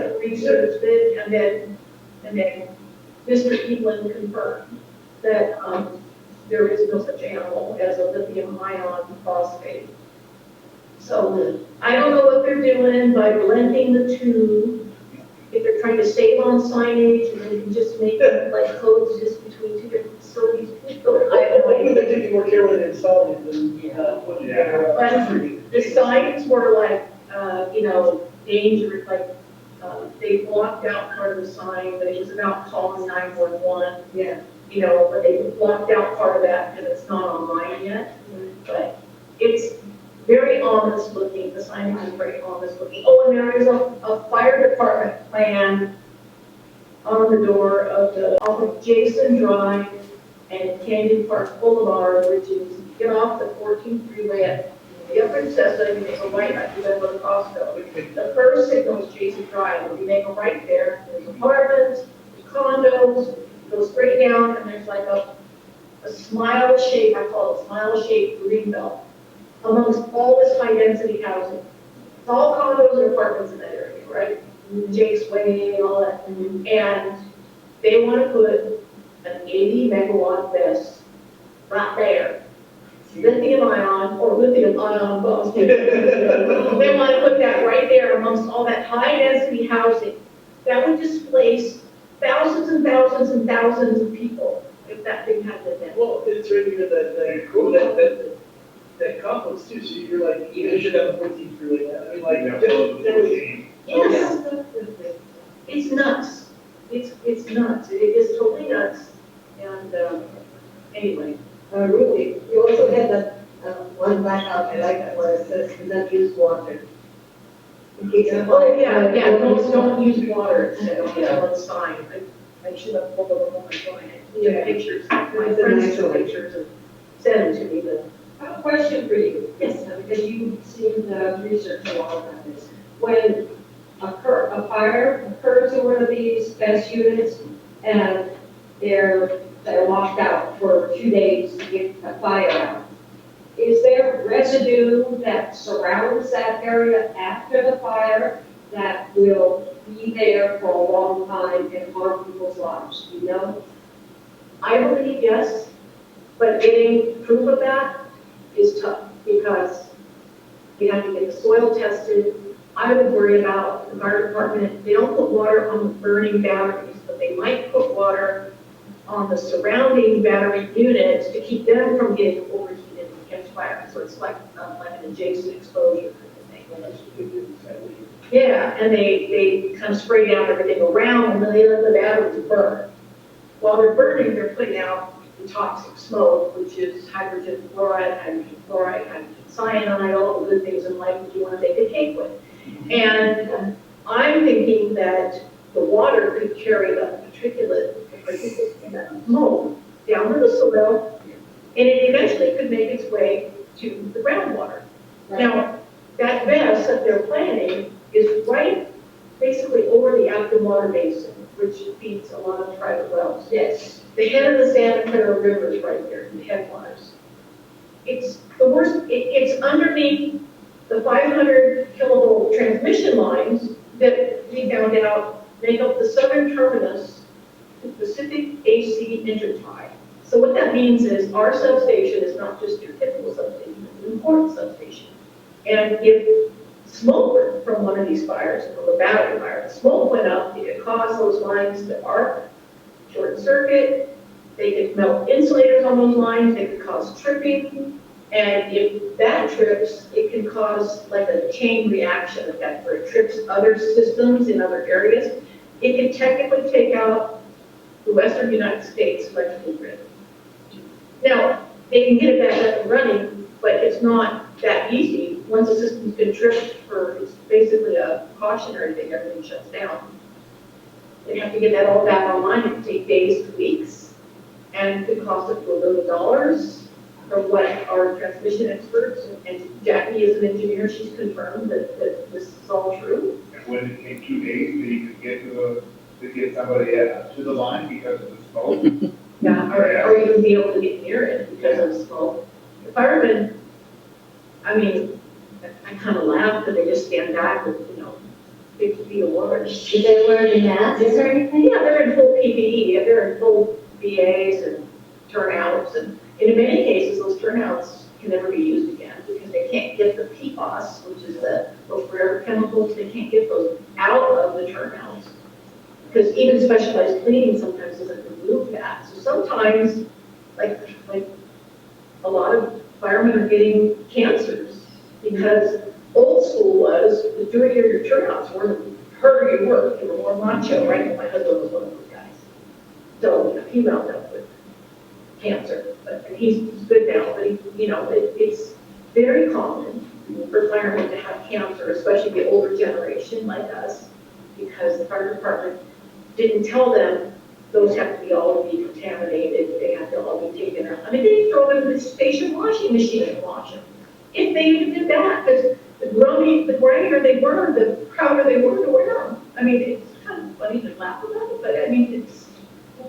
Speaker 2: and then Mr. Evelyn confirmed that, there is no such animal as a lithium ion phosphate. So I don't know what they're doing by blending the two, if they're trying to save on signage, and they can just make it like codes just between two different facilities. I have no
Speaker 1: Hopefully
Speaker 2: idea.
Speaker 1: they're taking more care when they're installing it than, putting it there.
Speaker 2: But the signs were like, you know, danger, like, they blocked out part of the sign, but it was about calling 911.
Speaker 4: Yeah.
Speaker 2: You know, but they blocked out part of that because it's not online yet. But it's very ominous looking, the signage is very ominous looking. Oh, and there is a fire department plan on the door of off of Jason Drive and Canyon Park Boulevard, which is, you get off the 14th freeway at the Upper Princessa, you make a right after you go to Costco. The first signal is Jason Drive, and you make a right there's apartments, there's condos, go straight down, and there's like a smile shape, I call it smile shaped green belt, amongst all this high density housing. It's all condos and apartments in that area, right? Jake's Way and all that. And they want to put an 80 megawatt vest right there. Lithium ion or lithium ion both. They want to put that right there amongst all that high density housing. That would displace thousands and thousands and thousands of people if that thing had been there.
Speaker 1: Well, it's right near that complex too, so you're like, you should have a 14th freeway now. I mean, like, everything.
Speaker 2: Yes, it's nuts. It's nuts. It is totally nuts. And anyway,
Speaker 4: Ruthie, you also had that, one blackout, I like that, where it says, do not use water. In case of
Speaker 2: oh
Speaker 4: fire.
Speaker 2: yeah, don't use water instead of one sign. I should have pulled them on my phone.
Speaker 4: Yeah.
Speaker 2: Pictures. My friends took pictures and sent them to me. But
Speaker 11: I have a question for you.
Speaker 2: Yes.
Speaker 11: Because you seem to have researched a lot about this. When a fire occurs in one of these best units and they're locked out for 2 days to get the fire out, is there residue that surrounds that area after the fire that will be there for a long time and harm people's lives? Do you know?
Speaker 2: I believe yes, but getting proof of that is tough because you have to get the soil tested. I would worry about the fire department. They don't put water on the burning batteries, but they might put water on the surrounding battery units to keep them from getting overheated and catch fire. So it's like an adjacent exposure kind of thing. Yeah, and they kind of spray down everything around and then they let the batteries burn. While they're burning, they're putting out the toxic smoke, which is hydrogen fluoride, hydrogen cyanide, all the good things in life that you want to make a cake with. And I'm thinking that the water could carry the particulate and that smoke down to the soil, and it eventually could make its way to the groundwater.
Speaker 11: Right.
Speaker 2: Now, that vest that they're planning is right basically over the Acton Water Basin, which feeds a lot of private wells.
Speaker 11: Yes.
Speaker 2: The head of the Santa Clara River is right there, the headwaters. It's the worst, it's underneath the 500 kilovolt transmission lines that we found out make up the southern terminus to Pacific AC Intertie. So what that means is our substation is not just your typical substation, it's an important substation. And if smoke from one of these fires, from a battery fire, smoke went up, it could cause those lines to arc, short circuit, they could melt insulators on those lines, they could cause tripping, and if that trips, it can cause like a chain reaction effect where it trips other systems in other areas. It can technically take out the western United States electrical grid. Now, they can get it back up and running, but it's not that easy. Once the system's been tripped for, it's basically a cautionary thing, everything shuts down. They have to get that all back online. It can take days to weeks, and it could cost up to $1 billion. From what our transmission experts, and Jackie is an engineer, she's confirmed that this is all true.
Speaker 8: And when it take 2 days, then you could get to get somebody to the line because of the smoke.
Speaker 2: Yeah, or even be able to get near it because of the smoke. The firemen, I mean, I kind of laugh that they just stand back with, 50 feet of water.
Speaker 10: Do they wear the masks or anything?
Speaker 2: Yeah, they're in full PPE, they're in full BAs and turnouts, and in many cases, those turnouts can never be used again because they can't get the PFAS, which is those rare chemicals, they can't get those out of the turnouts. Because even specialized cleaning sometimes doesn't remove that. So sometimes, like a lot of firemen are getting cancers because old school was the dirtier your turnouts were, the harder you worked, you were more macho, right? My husband was one of those guys. So he wound up with cancer, but he's good now. But it's very common for firemen to have cancer, especially the older generation like us, because the fire department didn't tell them those have to be all decontaminated. They have to all be taken out. I mean, they throw them in the station washing machine and wash them. If they even did that, because the grimier they were, the prouder they were to wear them. I mean, it's kind of funny to laugh about it, but I mean,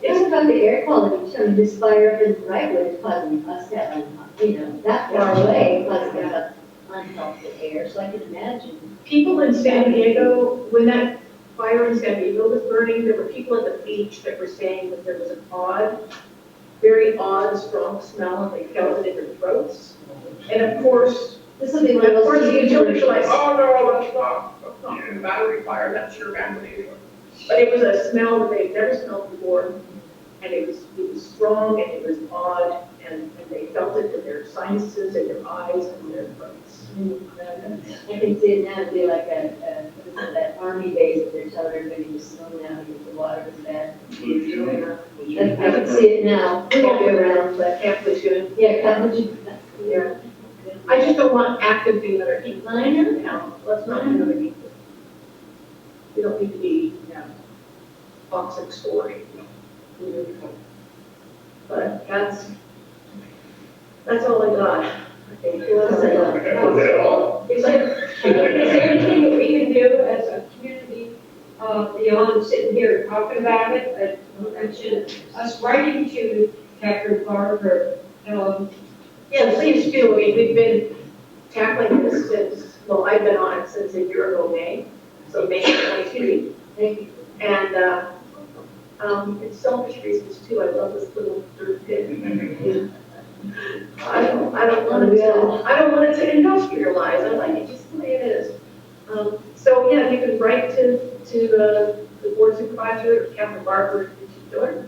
Speaker 2: it's
Speaker 10: about the air quality, so this fire in Brightwood is causing us that, that far away, causing us unhealthy air, so I can imagine.
Speaker 2: people in San Diego, when that fire in San Diego was burning, there were people at the beach that were saying that there was an very odd, strong smell, and they felt it in their throats. And of course,
Speaker 10: This will be one of
Speaker 2: of course,
Speaker 10: those.
Speaker 2: the utilities are like, oh no, that's not a battery fire, that's your battery. But it was a smell that they'd never smelled before, and it was strong, and it was odd, and they felt it in their sinuses, and their eyes, and their throats.
Speaker 10: I can see it now to be like that army base that they're telling everybody to slow down because the water is bad. I can see it now, can't be around, but
Speaker 2: Camp Lejeune.
Speaker 10: yeah, coverage.
Speaker 2: Yeah. I just don't want active doing other people.
Speaker 10: I know.
Speaker 2: No, let's not do other people. We don't need to be, toxic story. But that's all I got, I think.
Speaker 10: That's all.
Speaker 11: Is there anything that we can do as a community, beyond sitting here and talking about it? I mentioned us writing to Catherine Clark or,
Speaker 2: Yeah, please do. I mean, we've been tackling this since, well, I've been on it since a year ago, May. So May 23.
Speaker 10: Thank you.
Speaker 2: And, it's selfish reasons too. I love this little dirt pit. I don't want it to industrialize. I like it just the way it is. So yeah, you can write to the board supervisor, Captain Barber in particular.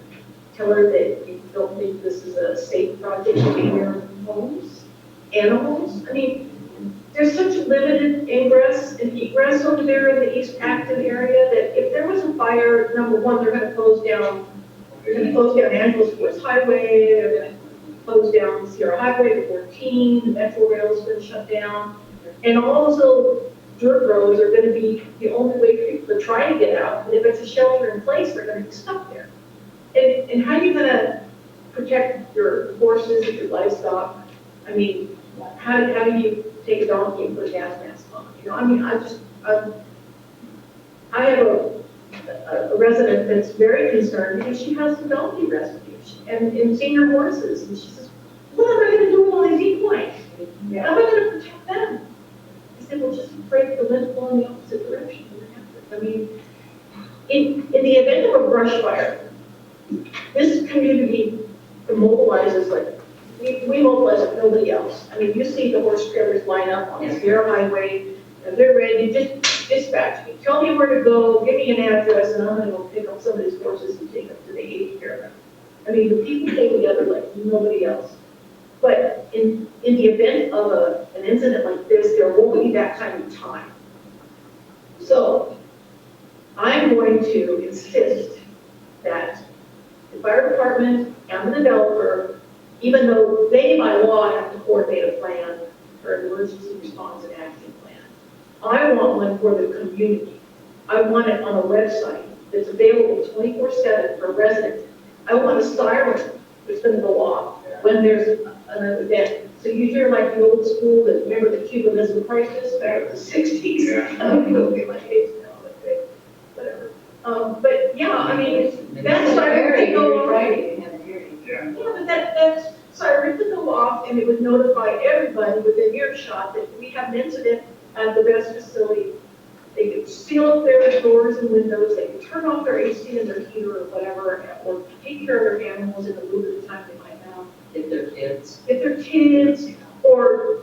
Speaker 2: Tell her that you don't think this is a safe project to be near homes, animals. I mean, there's such limited ingress and egress over there in the East Acton area that if there was a fire, number one, they're going to close down Angeles Forest Highway, they're going to close down Sierra Highway 14, the Metro Rail is going to shut down. And also, dirt roads are going to be the only way for people to try to get out. And if it's a shelter in place, they're going to be stuck there. And how are you going to protect your horses and your livestock? I mean, how do you take a donkey and put a gas mask on? I mean, I have a resident that's very concerned because she has a donkey rescue and senior horses, and she says, what am I going to do with all these equines? How am I going to protect them? I said, well, just pray for them to go in the opposite direction. I mean, in the event of a brush fire, this community mobilizes like, we mobilize like nobody else. I mean, you see the horse trailers line up on the Sierra Highway, and they're ready, just dispatch me. Tell me where to go, give me an address, and I'm gonna go pick up some of these horses and take them to the aged care. I mean, the people take together like nobody else. But in the event of an incident like this, there won't be that kind of time. So I'm going to insist that the fire department and the developer, even though they by law have to coordinate a plan for an emergency response and action plan, I want one for the community. I want it on a website that's available 24/7 for residents. I want a siren that's going to go off when there's an event. So you hear like the old school, that remember the Cuban Missile Crisis back in the 60s? Okay, my age now, okay, whatever. But yeah, I mean, that siren could go off. Yeah, but that siren could go off and it would notify everybody within earshot that we have an incident at the best facility. They could seal up their doors and windows, they could turn off their AC and their heater or whatever, or take care of their animals in the little bit of time they might have.
Speaker 3: Get their kids.
Speaker 2: Get their kids, or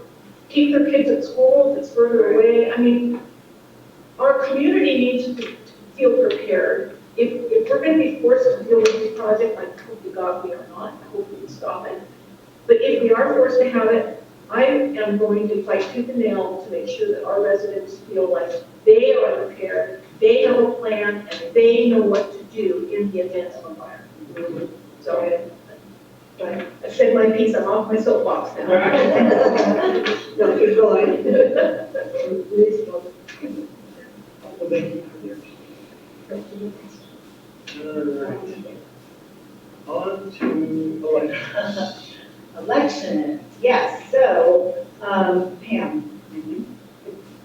Speaker 2: keep their kids at school if it's further away. I mean, our community needs to feel prepared. If we're going to be forced to deal with this project, I hope to God we are not, I hope we can stop it. But if we are forced to have it, I am going to fight tooth and nail to make sure that our residents feel like they are prepared, they have a plan, and they know what to do in the event of a fire. So, I said my piece, I'm off my soapbox now.
Speaker 4: No, keep going.
Speaker 1: Well, thank you for your. On to elections.
Speaker 12: Elections, yes, so, Pam, do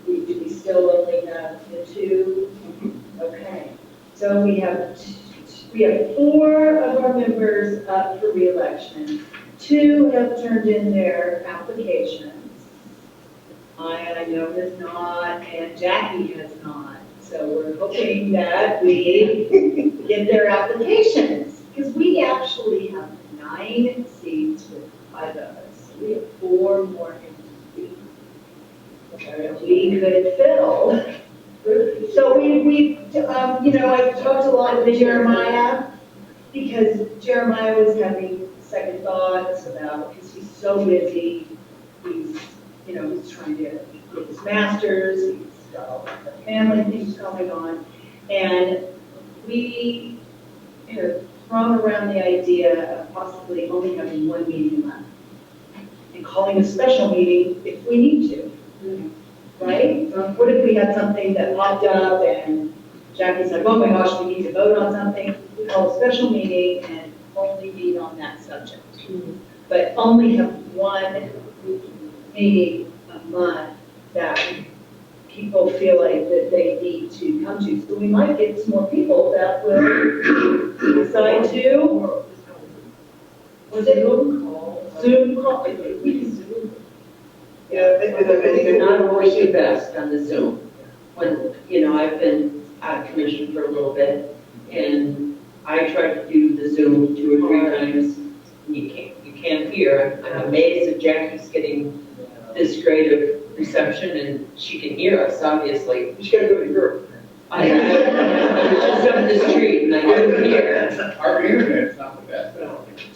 Speaker 12: we still only have the two? Okay, so we have 4 of our members up for reelection. 2 have turned in their applications. I know has not, and Jackie has not. So we're hoping that we get their applications, because we actually have 9 seats with 5 of us. We have 4 more empty seats we could fill. So we I've talked a lot with Jeremiah, because Jeremiah was having second thoughts about, because he's so busy, he's trying to get his master's, he's got all the family things going on, and we have thrown around the idea of possibly only having 1 meeting a month and calling a special meeting if we need to, right? What if we had something that popped up and Jackie's like, oh my gosh, we need to vote on something, we call a special meeting and only meet on that subject. But only have 1 meeting a month that people feel like that they need to come to. So we might get some more people that will decide to. Was it Zoom call? Zoom call. We can Zoom.
Speaker 1: Yeah, I think
Speaker 3: They're not
Speaker 1: we're
Speaker 3: always the
Speaker 1: seeing
Speaker 3: best on the Zoom. When, I've been out of commission for a little bit, and I tried to do the Zoom 2 or 3 times, and you can't hear. I'm amazed that Jackie's getting this great of reception, and she can hear us, obviously.
Speaker 1: You just gotta go to Europe.
Speaker 3: I was just up the street, and I couldn't hear.
Speaker 8: Our internet's not the best.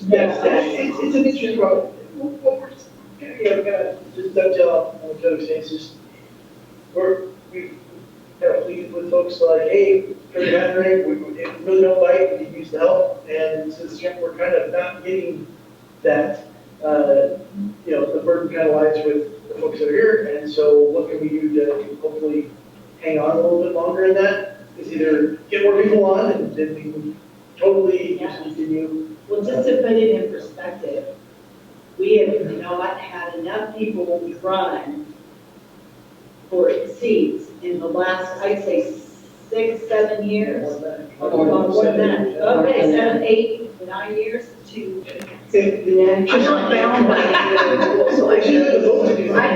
Speaker 1: It's an interesting problem. What we're, we gotta just dovetail on what Joe's saying, it's just, we kind of pleaded with folks like, hey, turn your hand ring, we really don't bite, we can use the help, and since we're kind of not getting that, the burden kind of lies with the folks that are here, and so what can we do to hopefully hang on a little bit longer in that? Is either get more people on, and then we can totally just continue.
Speaker 12: Well, just to put it in perspective, we have not had enough people run for seats in the last, I'd say, 6, 7 years. More than that. Okay, 7, 8, 9 years to.
Speaker 2: I'm not bound by any rules, so I can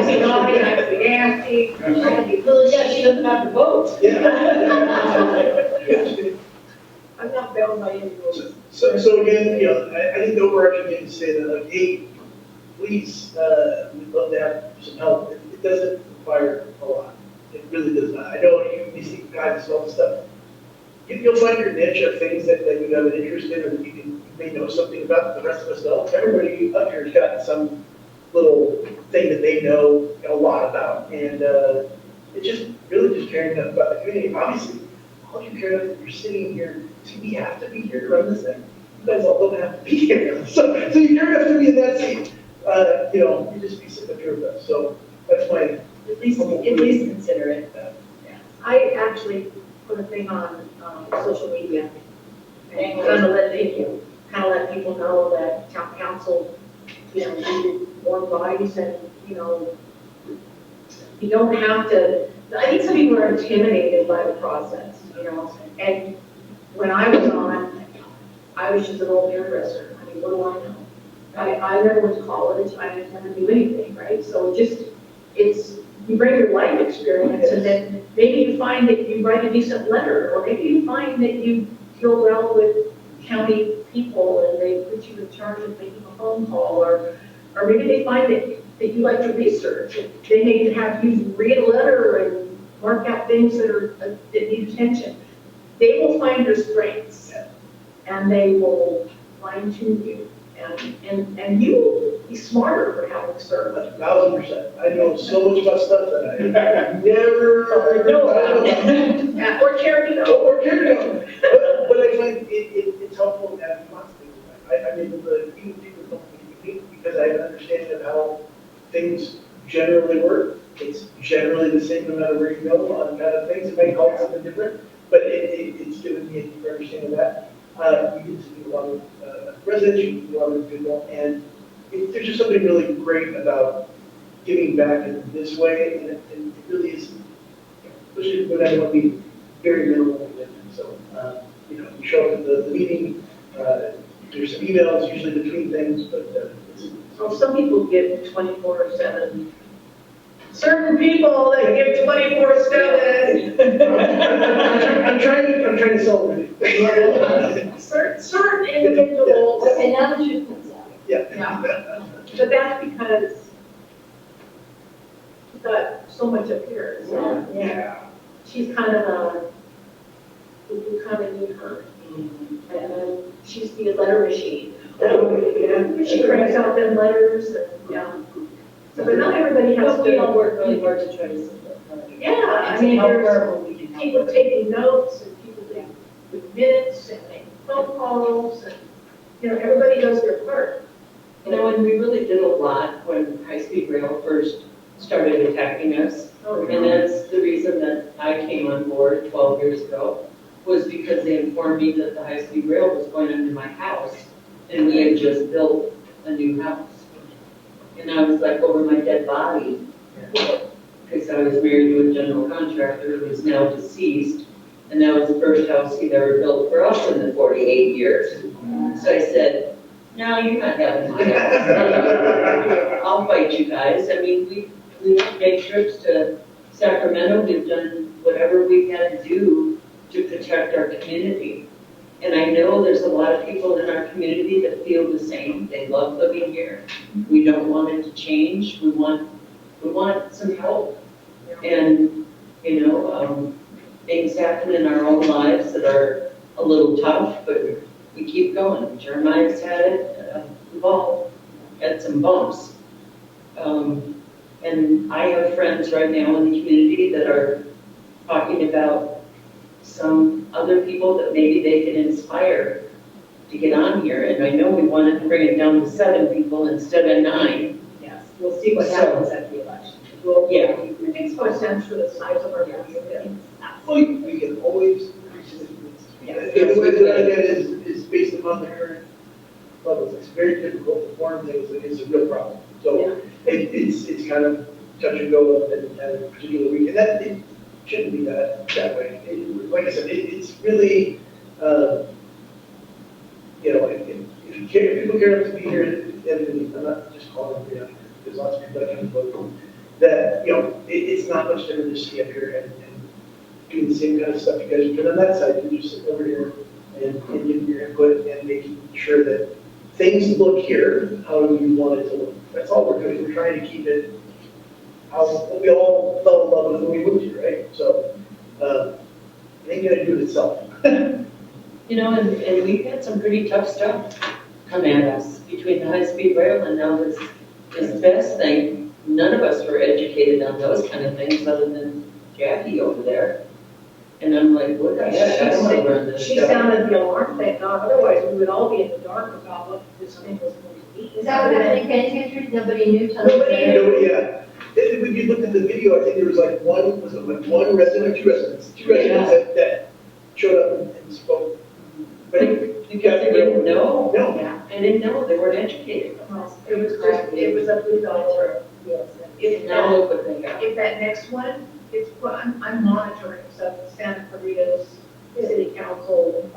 Speaker 2: be naughty, I can be nasty, I can be
Speaker 12: Well, yeah, she doesn't have to vote.
Speaker 1: Yeah.
Speaker 2: I'm not bound by any rules.
Speaker 1: So again, I think the overarching thing to say that like, hey, please, we'd love to have some help. It doesn't require a lot. It really does not. I know you see guys, all this stuff. You'll find your niche of things that you have an interest in or that you may know something about that the rest of us don't. Everybody up here has got some little thing that they know a lot about. And it's just really just caring enough about the community. Obviously, all you care enough that you're sitting here, so we have to be here to run this thing. You guys all don't have to be here. So you care enough to be in that seat. You just be sitting up here with us. So that's my.
Speaker 12: At least consider it.
Speaker 2: I actually put a thing on social media and kind of let people know that town council, needed more bodies and, you don't have to, I think some people are intimidated by the process, and when I was on, I was just an old hairdresser. I mean, what do I know? I never went to college, I never do anything, right? So you bring your life experience, and then maybe you find that you write a decent letter, or maybe you find that you deal well with county people and they put you in charge of making a phone call, or maybe they find that you like to research. They may have you read a letter and mark out things that need attention. They will find your strengths, and they will fine tune you. And you will be smarter for having served.
Speaker 1: 1,000%. I know so much about stuff that I never
Speaker 2: know about. Or care to know.
Speaker 1: Or care to know. But I find it's helpful to have lots of things. I'm able to, even people don't think because I have an understanding of how things generally work. It's generally the same no matter where you go on kind of things. It might call something different, but it's given me a deeper understanding of that. You get to meet a lot of residents, you meet a lot of people, and there's just something really great about giving back in this way, and it really is, especially when I want to be very minimal with it. So, you show up at the meeting, there's some emails usually between things, but
Speaker 2: Well, some people give 24/7. Certain people that give 24/7.
Speaker 1: I'm trying to sell it.
Speaker 2: Certain individuals.
Speaker 10: Okay, now the truth comes out.
Speaker 1: Yeah.
Speaker 2: But that's because she's got so much up here. So
Speaker 1: Yeah.
Speaker 2: she's kind of you kind of need her. And she's the letter machine. She cranks out them letters and, So, but not everybody has to.
Speaker 10: We all work really hard to try to simplify.
Speaker 2: Yeah, I mean, there's people taking notes and people with minutes and making phone calls and, everybody does their part.
Speaker 3: And we really did a lot when high-speed rail first started attacking us. And that's the reason that I came on board 12 years ago, was because they informed me that the high-speed rail was going under my house, and we had just built a new house. And I was like over my dead body, because I was married to a general contractor who is now deceased, and that was the first house he'd ever built for us in the 48 years. So I said, no, you're not having my house. I'll fight you guys. I mean, we made trips to Sacramento. We've done whatever we had to do to protect our community. And I know there's a lot of people in our community that feel the same. They love living here. We don't want it to change. We want some help. And, things happen in our own lives that are a little tough, but we keep going. Jeremiah's had it. We've all had some bumps. And I have friends right now in the community that are talking about some other people that maybe they can inspire to get on here. And I know we wanted to bring it down to 7 people instead of 9.
Speaker 12: Yes, we'll see what happens at the election.
Speaker 3: Yeah.
Speaker 2: It makes more sense for the size of our community.
Speaker 1: Well, we can always increase it.
Speaker 12: Yes.
Speaker 1: The way that I get it is based upon the current levels. It's very difficult to form things, and it's a real problem. So it's kind of touch and go at a particular week, and that it shouldn't be that way. Like I said, it's really, if you care, if people care enough to be here, and I'm not just calling for you, there's lots of people that can vote. That it's not much different to see up here and doing the same kind of stuff you guys are doing on that side. You just sit over here and your input and making sure that things look here, how you want it to look. That's all we're doing. We're trying to keep it how we all fell in love with when we moved here, right? So, it ain't gonna do it itself.
Speaker 3: You know, and we've had some pretty tough stuff come at us between the high-speed rail and now this best thing. None of us were educated on those kind of things other than Jackie over there. And I'm like, what the heck, I don't want to learn this
Speaker 2: She
Speaker 3: stuff.
Speaker 2: sounded the alarm, thank God, otherwise we would all be in the dark about what this thing was going to be.
Speaker 10: Is that what happened in Penn Nobody knew till
Speaker 2: Nobody
Speaker 10: today?
Speaker 2: knew.
Speaker 1: Yeah. When you looked at the video, I think there was like one, was it like one resident or two residents? Two residents that showed up and spoke. But
Speaker 3: Because they didn't know.
Speaker 1: No.
Speaker 2: Yeah.
Speaker 3: They didn't know, they weren't educated.
Speaker 2: It was just, it was a blue dollar. If
Speaker 3: Now
Speaker 2: that,
Speaker 3: look what they got.
Speaker 2: if that next one, it's, I'm monitoring some Santa Clarita's city council,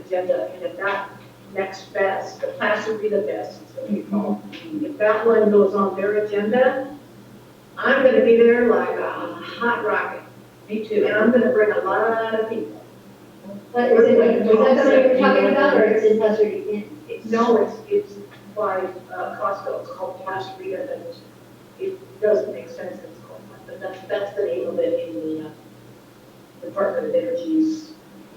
Speaker 2: agenda, and if that next best, the Placerita best, is what we call, if that one goes on their agenda, I'm gonna be there like a hot rocket.
Speaker 3: Me too.
Speaker 2: And I'm gonna bring a lot of people.
Speaker 10: But is that something you're talking about, or it's in Placerita?
Speaker 2: No, it's by Costco, it's called Placerita, but it doesn't make sense, it's called, but that's the name of it in the Department of Energy's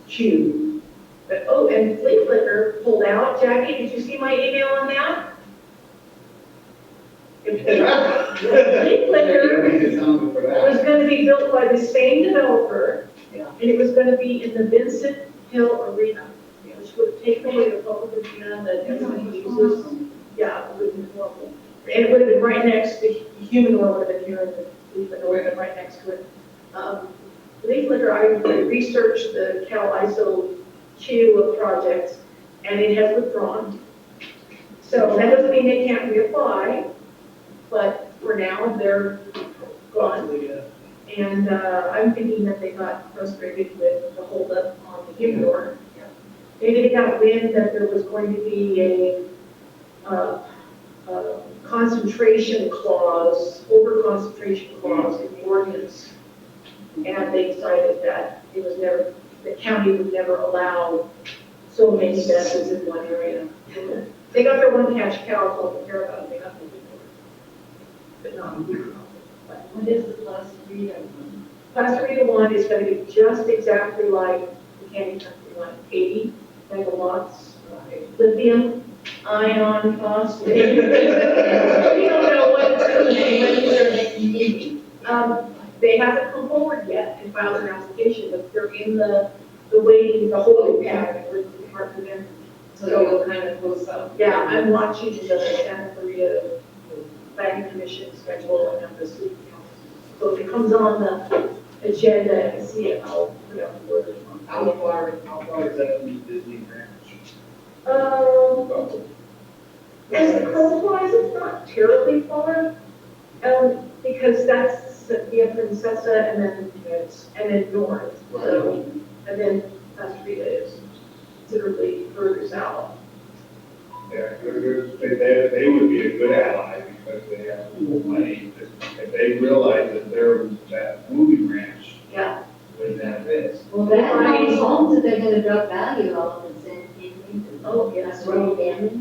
Speaker 2: queue. But, oh, and Flea Flicker pulled out. Jackie, did you see my email on that? Flea Flicker was going to be built by the same developer, and it was going to be in the Vincent Hill Arena, which would take away the public arena that everybody uses. Yeah, it would be horrible. And it would have been right next, the humidor would have been here, and the Flea Flicker would have been right next to it. Flea Flicker, I researched the Cal ISO queue of projects, and it has withdrawn. So that doesn't mean they can't reapply, but for now, they're gone. And I'm thinking that they got frustrated with the holdup on the humidor. Maybe they got wind that there was going to be a concentration clause, over concentration clause in the ordinance. And they decided that it was never, the county would never allow so many messes in one area. They got their one cash cow called the Caravan, they got the but not.
Speaker 10: What is the Placerita one?
Speaker 2: Placerita one is going to be just exactly like the Candy Country one, 80 megawatts, lithium ion phosphate. We don't know what it's going to be, when they're making it. They haven't come forward yet and filed an application, but they're in the waiting, the holding pattern with the Department of Energy.
Speaker 3: So you'll kind of close up.
Speaker 2: Yeah, I'm watching the Santa Clarita Planning Commission schedule and the city council. So if it comes on the agenda and see it, I'll put it on the word.
Speaker 8: How far is that from Disney Ranch?
Speaker 2: As the crow flies, it's not terribly far, because that's via Princessa and then north. So, and then Placerita is considerably further south.
Speaker 8: Yeah, they would be a good ally because they have money. If they realize that that movie ranch
Speaker 2: Yeah.
Speaker 8: was that this.
Speaker 10: Well, that's how many homes that they're gonna drop value all of the same thing.
Speaker 2: Oh, yes.
Speaker 10: Roll damage.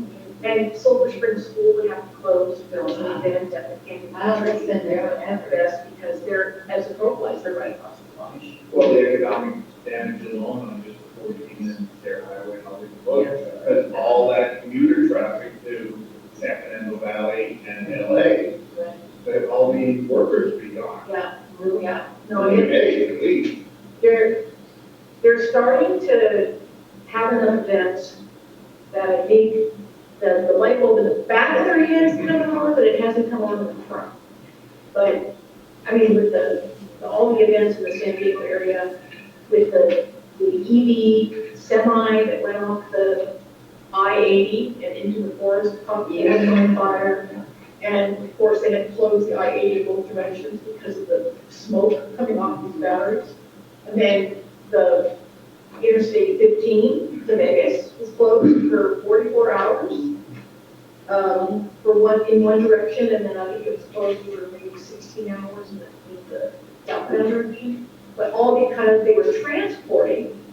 Speaker 2: And Silver Spring School would have to close, there's an event at the Candy
Speaker 10: Oh, that's
Speaker 2: Country.
Speaker 10: been there forever.
Speaker 2: Yes, because they're, as a crow flies, they're right across the launch.
Speaker 8: Well, the economic damage alone on just the 14 minutes there highway and all these roads, because all that commuter traffic to San Fernando Valley and LA, that all these workers be gone.
Speaker 2: Yeah, yeah. No,
Speaker 8: In a
Speaker 2: it,
Speaker 8: day, at least.
Speaker 2: they're starting to have enough events that I think the light bulb in the back of their head is coming on, but it hasn't come on in the front. But, I mean, with all the events in the San Diego area, with the EV semi that went off the I-80 and into the forest, caught the on fire. And of course, they had closed the I-80 in both directions because of the smoke coming off these batteries. And then the Interstate 15 to Vegas was closed for 44 hours in one direction, and then I think it was closed for maybe 16 hours in the southbound direction. But all because they were transporting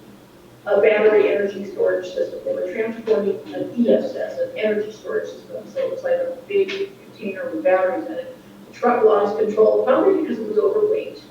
Speaker 2: a battery energy storage system. They were transporting an ESS, an energy storage system, so it was like a big container with batteries in it. The truck lost control, probably because it was overweight.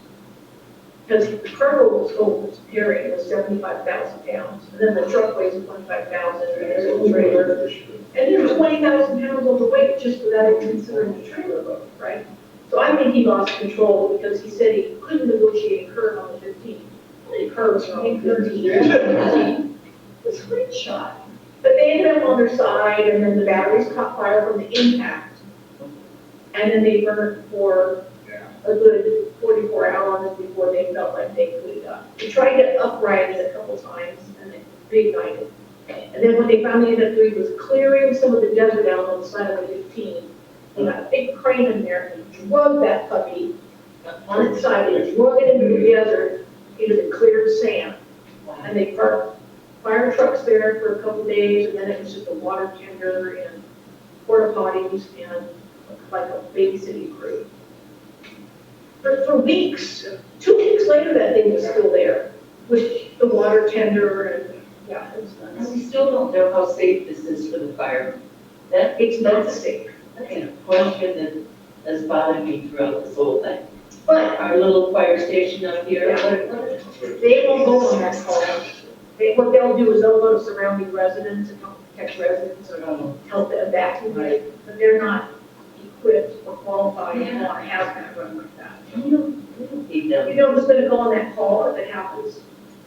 Speaker 2: Because the cargo was carrying was 75,000 pounds, and then the truck weighs 25,000, and there's a trailer. And you're 20,000 pounds overweight just without even considering the trailer load, right? So I think he lost control because he said he couldn't negotiate a curve on the 15. The curves are on 13. The screenshot. But they ended up on their side, and then the batteries caught fire from the impact. And then they burned for a good 44 hours before they felt like they could. They tried to upright it a couple times, and it reignited. And then when they finally ended up doing was clearing some of the desert out on the side of the 15, they got a big crane in there and drug that puppy on its side and drug it into the desert, into the cleared sand. And they parked fire trucks there for a couple days, and then it was just a water tender and porta potties and like a babysitting crew. For weeks, 2 weeks later, that thing was still there with the water tender and, yeah, it was
Speaker 3: And
Speaker 2: nuts.
Speaker 3: we still don't know how safe this is for the fire.
Speaker 2: It's not safe.
Speaker 3: That's a question that has bothered me throughout this whole thing.
Speaker 2: But
Speaker 3: Our little fire station up here,
Speaker 2: they won't go on that call. What they'll do is they'll go to surrounding residents and help protect residents or help them evacuate, but they're not equipped or qualified to want a hazmat run like that.
Speaker 3: we don't need them.
Speaker 2: You know who's gonna go on that call if it happens?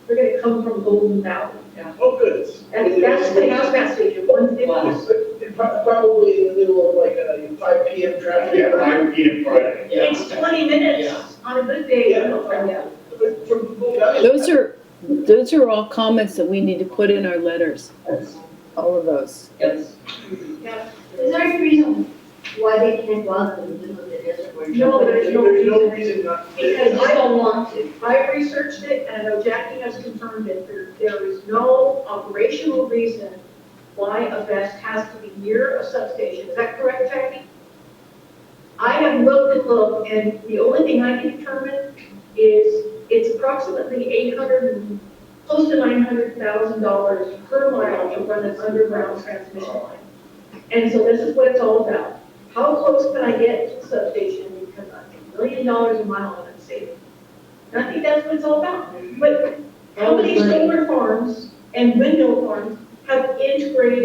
Speaker 2: They're gonna come from Golden Valley.
Speaker 1: Oh, good.
Speaker 2: And that's the hazmat station, 150.
Speaker 3: Wow.
Speaker 1: Probably in the middle of like a 5 PM traffic.
Speaker 8: Yeah, 5 PM Friday.
Speaker 2: It's 20 minutes on a good day.
Speaker 1: Yeah.
Speaker 2: Yeah.
Speaker 1: From Bull Valley.
Speaker 5: Those are all comments that we need to put in our letters, all of those.
Speaker 3: Yes.
Speaker 2: Yeah.
Speaker 10: Is there any reason why they can't go out in the middle of the desert where
Speaker 2: No,
Speaker 10: nobody?
Speaker 1: There's no reason not to.
Speaker 2: Because
Speaker 10: They just don't want to.
Speaker 2: I've researched it, and I know Jackie has confirmed it, there is no operational reason why a vest has to be near a substation. Is that correct, Jackie? I have looked and looked, and the only thing I can determine is it's approximately 800 and close to $900,000 per mile to run an underground transmission line. And so this is what it's all about. How close can I get to the substation because $1 million a mile and I'm saving? And I think that's what it's all about. But how many solar farms and windmill farms have integrated